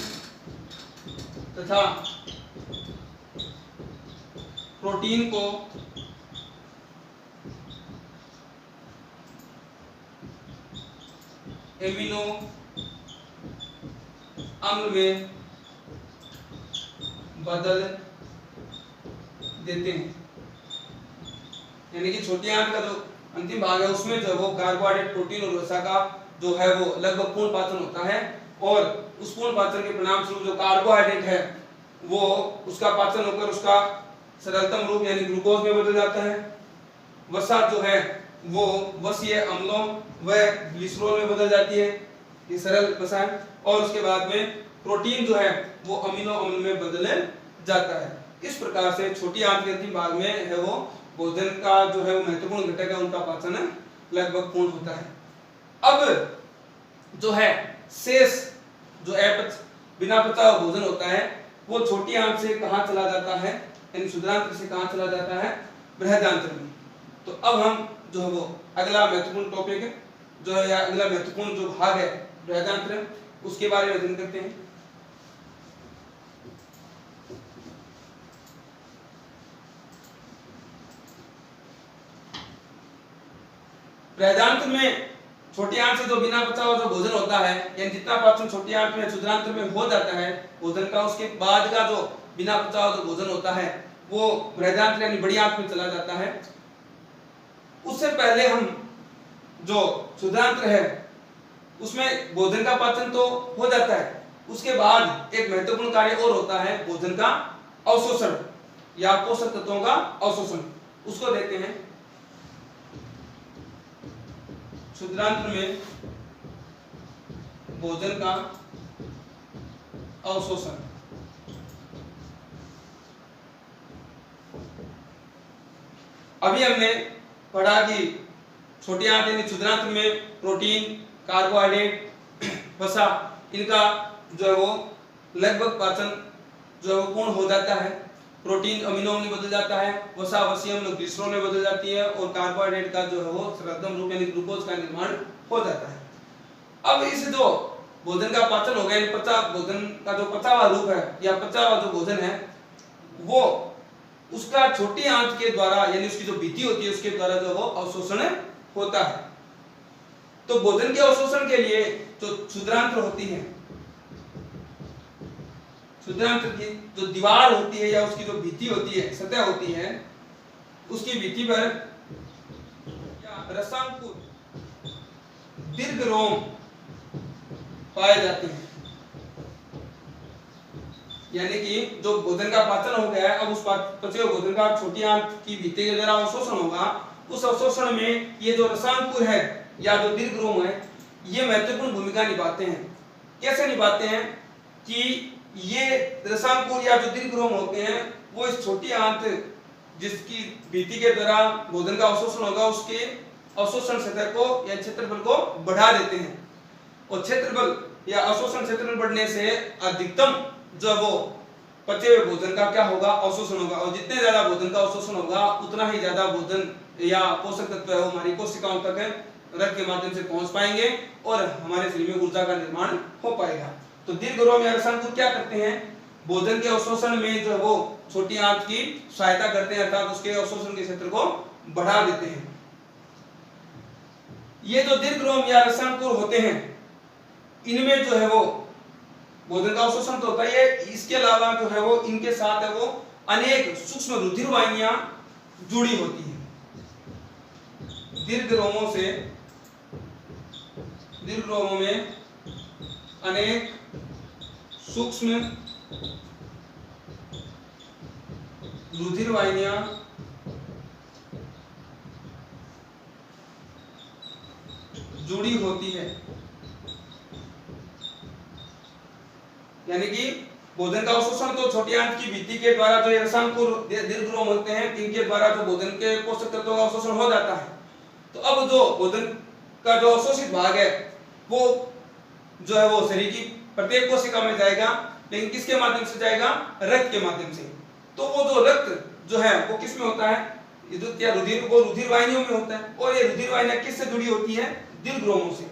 तथा प्रोटीन को एमिनो अम्ल में बदल देते हैं। यानी कि छोटी आंत का जो अंतिम भाग है उसमें जो वो कार्बोहाइड्रेट, प्रोटीन और वसा का जो है वो लगभग पूर्ण पाचन होता है, और उस पूर्ण पाचन के परिणाम स्वरूप जो कार्बोहाइड्रेट है वो उसका पाचन होकर उसका सरलतम रूप यानी ग्लूकोज में बदल जाता है। वसा जो है वो वसीय अम्लों व ग्लिसरॉल में बदल जाती है, ये सरल वसा है, और उसके बाद में प्रोटीन जो है वो अमीनो अम्ल में बदल जाता है। इस प्रकार से छोटी आंत के अंतिम भाग में है वो भोजन का जो है वो महत्वपूर्ण घटक है, उनका पाचन लगभग पूर्ण होता है। अब जो है शेष जो बिना पचा हुआ भोजन होता है वो छोटी आंत से कहाँ चला जाता है, यानी क्षुद्रांत्र से कहाँ चला जाता है, बृहदांत्र में। तो अब हम जो है वो अगला महत्वपूर्ण टॉपिक जो है या अगला महत्वपूर्ण जो भाग है बृहदांत्र, उसके बारे में अध्ययन करते हैं। बृहदांत्र में छोटी आंत से जो बिना पचा हुआ जो भोजन होता है, यानी जितना पाचन छोटी आंत में क्षुद्रांत्र में हो जाता है भोजन का, उसके बाद का जो बिना पचा हुआ जो भोजन होता है वो बृहदांत्र यानी बड़ी आंत में चला जाता है। उससे पहले हम जो क्षुद्रांत्र है उसमें भोजन का पाचन तो हो जाता है, उसके बाद एक महत्वपूर्ण कार्य और होता है भोजन का अवशोषण या पोषक तत्वों का अवशोषण। उसको देखते हैं। क्षुद्रांत्र में भोजन का अवशोषण। अभी हमने पढ़ा कि छोटी आंत यानी क्षुद्रांत्र में प्रोटीन, कार्बोहाइड्रेट, वसा, इनका जो है वो लगभग पाचन जो है वो पूर्ण हो जाता है। प्रोटीन अमीनो में बदल जाता है, वसा वसीय अम्ल ग्लिसरॉल में बदल जाती है और कार्बोहाइड्रेट का जो है वो सरगम रूप यानी ग्लूकोज का निर्माण हो जाता है। अब इस जो भोजन का पाचन हो गया, पचा भोजन का जो पचा हुआ रूप है या पचा हुआ जो भोजन है वो उसका छोटी आंत के द्वारा यानी उसकी जो भित्ति होती है उसके द्वारा जो वो अवशोषण होता है। तो भोजन के अवशोषण के लिए जो क्षुद्रांत्र होती है, क्षुद्रांत्र की जो दीवार होती है या उसकी जो भित्ति होती है, सतह होती है, उसकी भित्ति पर रसांकुर दीर्घ रोम पाए जाते हैं। यानी कि जो भोजन का पाचन हो गया है, अब उस पचे हुए भोजन का छोटी आंत की भित्ति के द्वारा अवशोषण होगा। उस अवशोषण में ये जो रसांकुर है या जो दीर्घ रोम है ये महत्वपूर्ण भूमिका निभाते हैं। कैसे निभाते हैं कि ये रसांकुर या जो दीर्घ रोम होते हैं वो इस छोटी आंत जिसकी भित्ति के द्वारा भोजन का अवशोषण होगा उसके अवशोषण सतह को या क्षेत्रफल को बढ़ा देते हैं। और क्षेत्रफल या अवशोषण क्षेत्रफल बढ़ने से अधिकतम जो वो पचे हुए भोजन का क्या होगा, अवशोषण होगा। और जितने ज्यादा भोजन का अवशोषण होगा उतना ही ज्यादा भोजन या पोषक तत्व है वो हमारी कोशिकाओं तक रक्त के माध्यम से पहुंच पाएंगे और हमारे शरीर में ऊर्जा का निर्माण हो पाएगा। तो दीर्घ रोम या रसांकुर क्या करते हैं, भोजन के अवशोषण में जो वो छोटी आंत की सहायता करते हैं, अर्थात उसके अवशोषण के क्षेत्र को बढ़ा देते हैं। ये जो दीर्घ रोम या रसांकुर होते हैं इनमें जो है वो भोजन का अवशोषण तो होता है, इसके अलावा जो है वो इनके साथ है वो अनेक सूक्ष्म रुधिर वाहिनियां जुड़ी होती हैं। दीर्घ रोमों में अनेक सूक्ष्म रुधिर वाहिनियां जुड़ी होती है। यानी कि भोजन का अवशोषण तो छोटी आंत की भित्ति के द्वारा जो रसांकुर दीर्घ रोम होते हैं इनके द्वारा जो भोजन के पोषक तत्वों का अवशोषण हो जाता है। तो अब जो भोजन का जो अवशोषित भाग है वो जो है वो शरीर की प्रत्येक कोशिका में जाएगा, लेकिन किसके माध्यम से जाएगा, रक्त के माध्यम से। तो वो जो रक्त जो है वो किस में होता है, रुधिर वाहिनियों में होता है। और ये रुधिर वाहिनियां किससे जुड़ी होती है, दीर्घ रोमों से।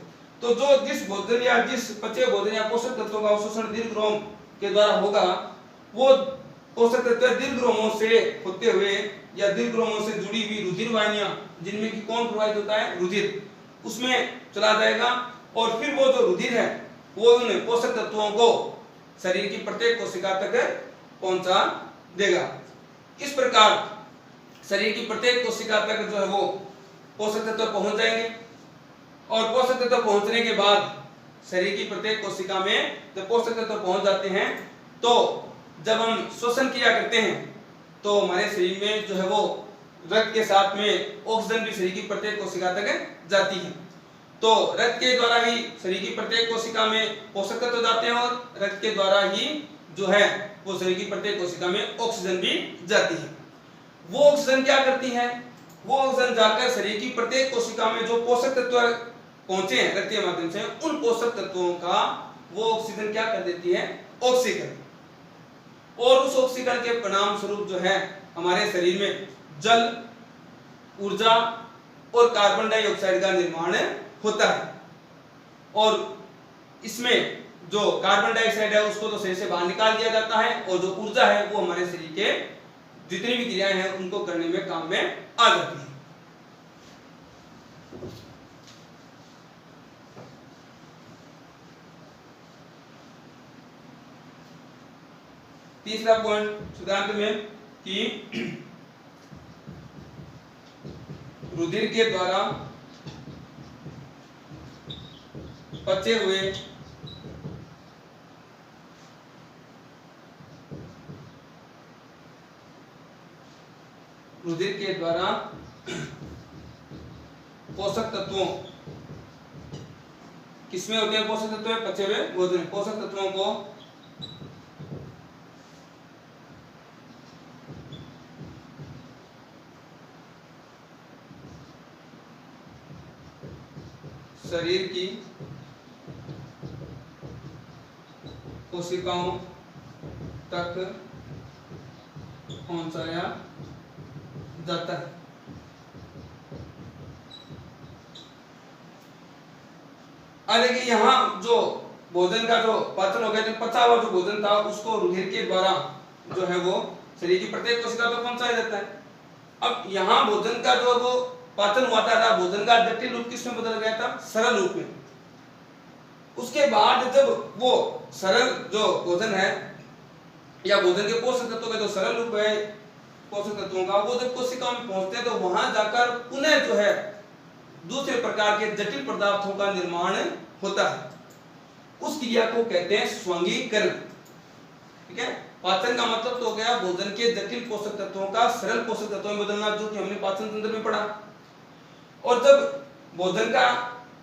तो जो जिस भोजन या जिस पचे भोजन या पोषक तत्वों का अवशोषण दीर्घ रोम के द्वारा होगा वो पोषक तत्व दीर्घ रोमों से होते हुए या दीर्घ रोमों से जुड़ी हुई रुधिर वाहिनियां जिनमें कि कौन प्रवाहित होता है, रुधिर, उसमें चला जाएगा। और फिर वो जो रुधिर है वो उन पोषक तत्वों को शरीर की प्रत्येक कोशिका तक पहुंचा देगा। इस प्रकार शरीर की प्रत्येक कोशिका तक जो है वो पोषक तत्व पहुंच जाएंगे और पोषक तत्व पहुंचने के बाद शरीर की प्रत्येक कोशिका में जब पोषक तत्व पहुंच जाते हैं तो जब हम श्वसन क्रिया करते हैं तो हमारे शरीर में जो है वो रक्त के साथ में ऑक्सीजन भी शरीर की प्रत्येक कोशिका तक जाती है। तो रक्त के द्वारा ही शरीर की प्रत्येक कोशिका में पोषक तत्व जाते हैं और रक्त के द्वारा ही जो है वो शरीर की प्रत्येक कोशिका में ऑक्सीजन भी जाती है। वो ऑक्सीजन क्या करती है, वो ऑक्सीजन जाकर शरीर की प्रत्येक कोशिका में जो पोषक तत्व पहुंचे हैं रक्त के माध्यम से उन पोषक तत्वों का वो ऑक्सीजन क्या कर देती है, ऑक्सीकरण। और उस ऑक्सीकरण के परिणाम स्वरूप जो है हमारे शरीर में जल, ऊर्जा और कार्बन डाइऑक्साइड का निर्माण होता है। और इसमें जो कार्बन डाइऑक्साइड है उसको तो शरीर से बाहर निकाल दिया जाता है, और जो ऊर्जा है वो हमारे शरीर के जितनी भी क्रियाएं हैं उनको करने में काम में आ जाती है। तीसरा पॉइंट सिद्धांत में कि रुधिर के द्वारा पचे हुए रुधिर के द्वारा पोषक तत्वों, किसमें होते हैं पोषक तत्व? पचे हुए भोजन। पोषक तत्वों को शरीर की कोशिकाओं तक पहुंचाया जाता है। देखिए यहाँ जो भोजन का जो पाचन हो गया, जो पचा हुआ जो भोजन था उसको रुधिर के द्वारा जो है वो शरीर की प्रत्येक कोशिका तक पहुंचाया जाता है। अब यहाँ भोजन का जो वो पाचन हुआ था, भोजन का जटिल रूप किसमें बदल गया था? सरल रूप में। उसके बाद जब वो सरल जो भोजन है या भोजन के पोषक तत्वों का जो सरल रूप है पोषक तत्वों का, वो जब कोशिकाओं में पहुंचते हैं तो वहां जाकर पुनः जो है दूसरे प्रकार के जटिल पदार्थों का निर्माण होता है। उस क्रिया को कहते हैं स्वांगीकरण। ठीक है, पाचन का मतलब तो हो गया भोजन के जटिल पोषक तत्वों का सरल पोषक तत्वों में बदलना, जो कि हमने पाचन तंत्र में पढ़ा। और जब भोजन का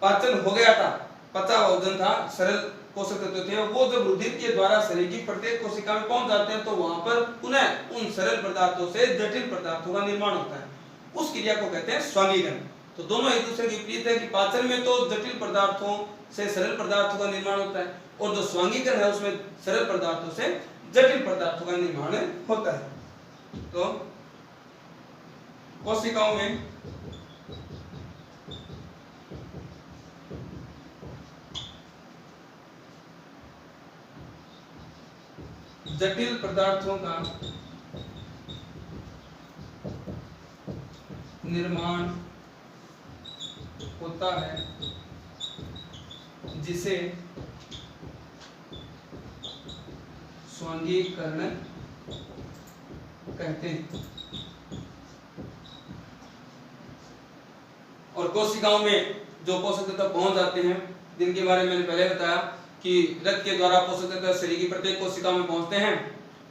पाचन हो गया था, पचा भोजन था, सरल पोषक तत्व थे, वो जब रुधिर के द्वारा शरीर की प्रत्येक कोशिका में पहुंच जाते हैं तो वहां पर पुनः उन सरल पदार्थों से जटिल पदार्थों का निर्माण होता है। उस क्रिया को कहते हैं स्वांगीकरण। तो दोनों एक दूसरे के विपरीत है कि पाचन में तो जटिल पदार्थों से सरल पदार्थों का निर्माण होता है, और जो स्वांगीकरण है उसमें सरल पदार्थों से जटिल पदार्थों का निर्माण होता है। तो कोशिकाओं में जटिल पदार्थों का निर्माण होता है, जिसे स्वांगीकरण कहते हैं। और कोशिकाओं में जो पोषक तत्व पहुंच जाते हैं, जिनके बारे में मैंने पहले बताया कि रक्त के द्वारा पोषक तत्व शरीर की प्रत्येक कोशिका में पहुंचते हैं,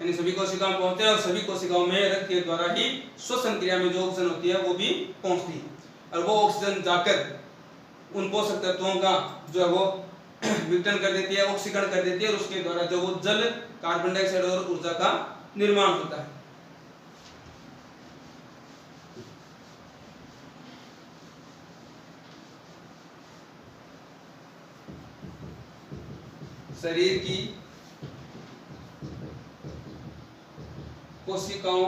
यानी सभी कोशिकाओं में पहुंचते हैं, और सभी कोशिकाओं में रक्त के द्वारा ही श्वसन क्रिया में जो ऑक्सीजन होती है वो भी पहुंचती है, और वो ऑक्सीजन जाकर उन पोषक तत्वों का जो है वो विघटन कर देती है, ऑक्सीकरण कर देती है, और उसके द्वारा जो वो जल, कार्बन डाइऑक्साइड और ऊर्जा का निर्माण होता है। शरीर की कोशिकाओं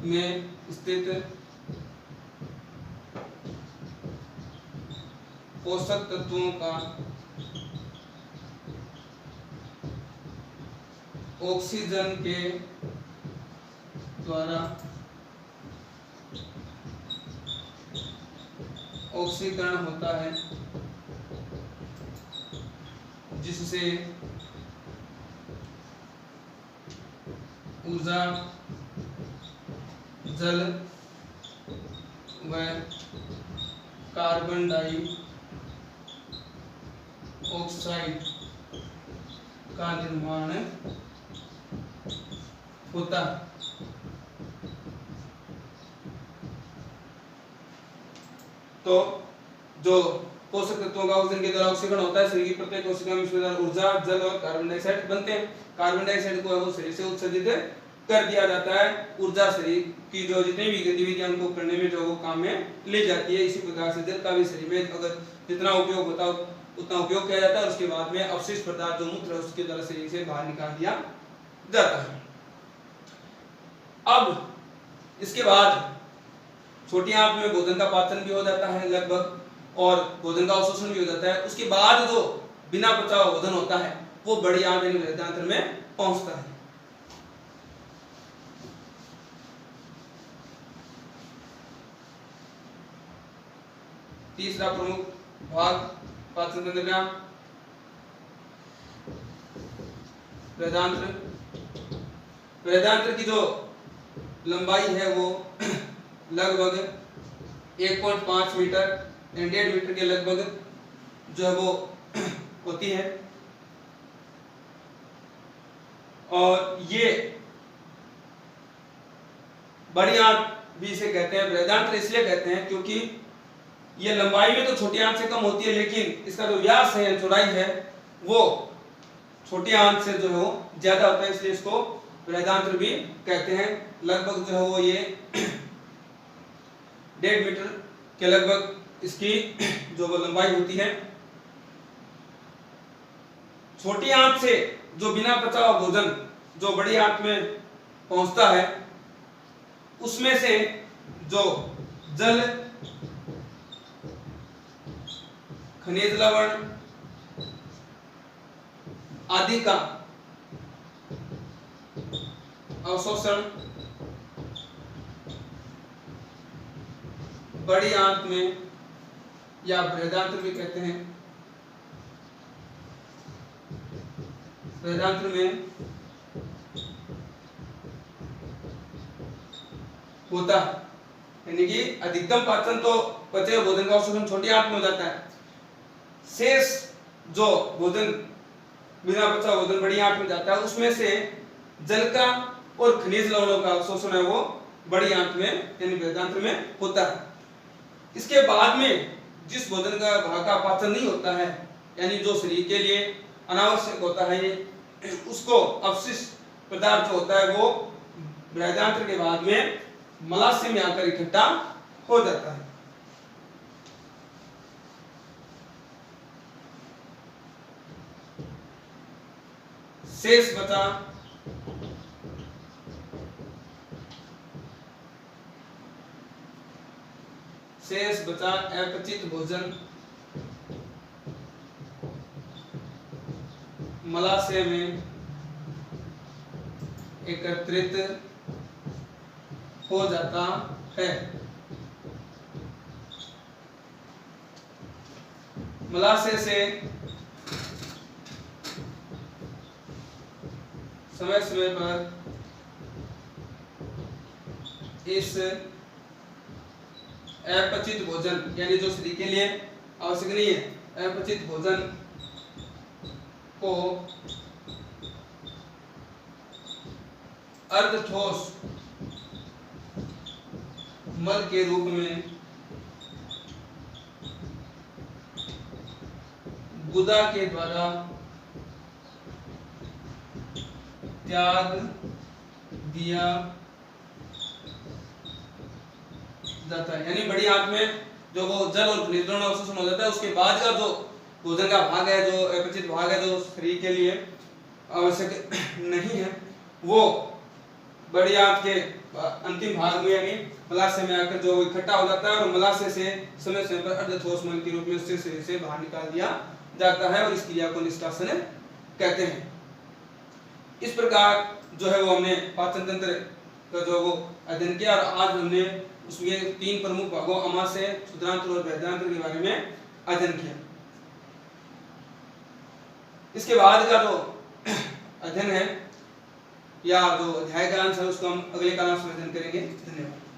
में स्थित पोषक तत्वों का ऑक्सीजन के द्वारा ऑक्सीकरण होता है, जिससे ऊर्जा, जल व कार्बन डाइऑक्साइड का निर्माण होता है। तो जो पोषक तत्वों का ऑक्सीजन के द्वारा ऑक्सीकरण होता है, शरीर की प्रत्येक कोशिका में ऊर्जा, जल और कार्बन डाइऑक्साइड बनते हैं। कार्बन डाइऑक्साइड को वो शरीर से उत्सर्जित कर दिया जाता है। ऊर्जा शरीर की जो जितनी भी गतिविधियां उनको करने में जो वो काम में ले जाती है। इसी प्रकार से जल का भी शरीर में अगर जितना उपयोग होता है उतना उपयोग किया जाता है, उसके बाद में अवशिष्ट पदार्थ जो मूत्र है उसके द्वारा शरीर से बाहर निकाल दिया जाता है। अब इसके बाद छोटी आंत में भोजन का पाचन भी हो जाता है लगभग, और भोजन का अवशोषण भी हो जाता है। उसके बाद जो बिना पचा हुआ भोजन होता है वो बड़ी आंत यानी बृहदांत्र में पहुंचता है। तीसरा प्रमुख भाग पाचन तंत्र का बृहदांत्र। बृहदांत्र की जो लंबाई है वो लगभग 1.5 मीटर 1.5 मीटर के लगभग जो है वो होती है। और ये बड़ी आंत भी इसे कहते हैं। बृहदांत्र इसलिए कहते हैं क्योंकि ये लंबाई में तो छोटी आंत से कम होती है, लेकिन इसका जो व्यास है चौड़ाई है वो छोटी आंत से जो है वो ज्यादा होता है, इसलिए इसको बृहदांत्र भी कहते हैं। लगभग जो है वो ये 1.5 मीटर के लगभग इसकी जो वो लंबाई होती है। छोटी आंत से जो बिना पचा हुआ भोजन जो बड़ी आंत में पहुंचता है उसमें से जो जल, खनिज लवण आदि का अवशोषण बड़ी आंत में या बृहदांत्र भी कहते हैं, बृहदांत्र में होता है। यानी कि अधिकतम पाचन तो पचे हुए भोजन का अवशोषण छोटी आंत में हो जाता है, शेष जो भोजन बिना पचा भोजन बड़ी आंत में जाता है उसमें से जल का और खनिज लवणों का अवशोषण है वो बड़ी आंत में यानी बृहदांत्र में होता है। इसके बाद में जिस भोजन का भाग का पाचन नहीं होता है यानी जो शरीर के लिए अनावश्यक होता है उसको अवशिष्ट पदार्थ जो होता है वो बृहदांत्र के बाद में मलाशय में आकर इकट्ठा हो जाता है। शेष बचा अपचित भोजन मलाशय में एकत्रित हो जाता है। मलाशय से समय समय पर इस अपचित भोजन यानी जो शरीर के लिए आवश्यक नहीं है अपचित भोजन को अर्धठोस मल के रूप में गुदा के द्वारा त्याग दिया जाता है। यानी बड़ी आंत में जो वो जल और खनिज लवण अवशोषण हो जाता है उसके बाद का जो भोजन का भाग है जो अपचित भाग है जो शरीर के लिए आवश्यक नहीं है वो बड़ी आंत के अंतिम भाग में यानी मलाशय में आकर जो इकट्ठा हो जाता है और मलाशय से समय समय पर अर्धठोस मल के रूप में उससे शरीर से बाहर निकाल दिया जाता है और इस क्रिया को निष्कासन कहते हैं। इस प्रकार जो है वो हमने पाचन तंत्र का जो वो अध्ययन किया और आज हमने उसमें 3 प्रमुख भागों आमाशय, क्षुद्रांत्र और बृहदांत्र के बारे में अध्ययन किया। इसके बाद का जो अध्ययन है या जो अध्याय का अंश है उसको हम अगले क्लास में अध्ययन करेंगे। धन्यवाद।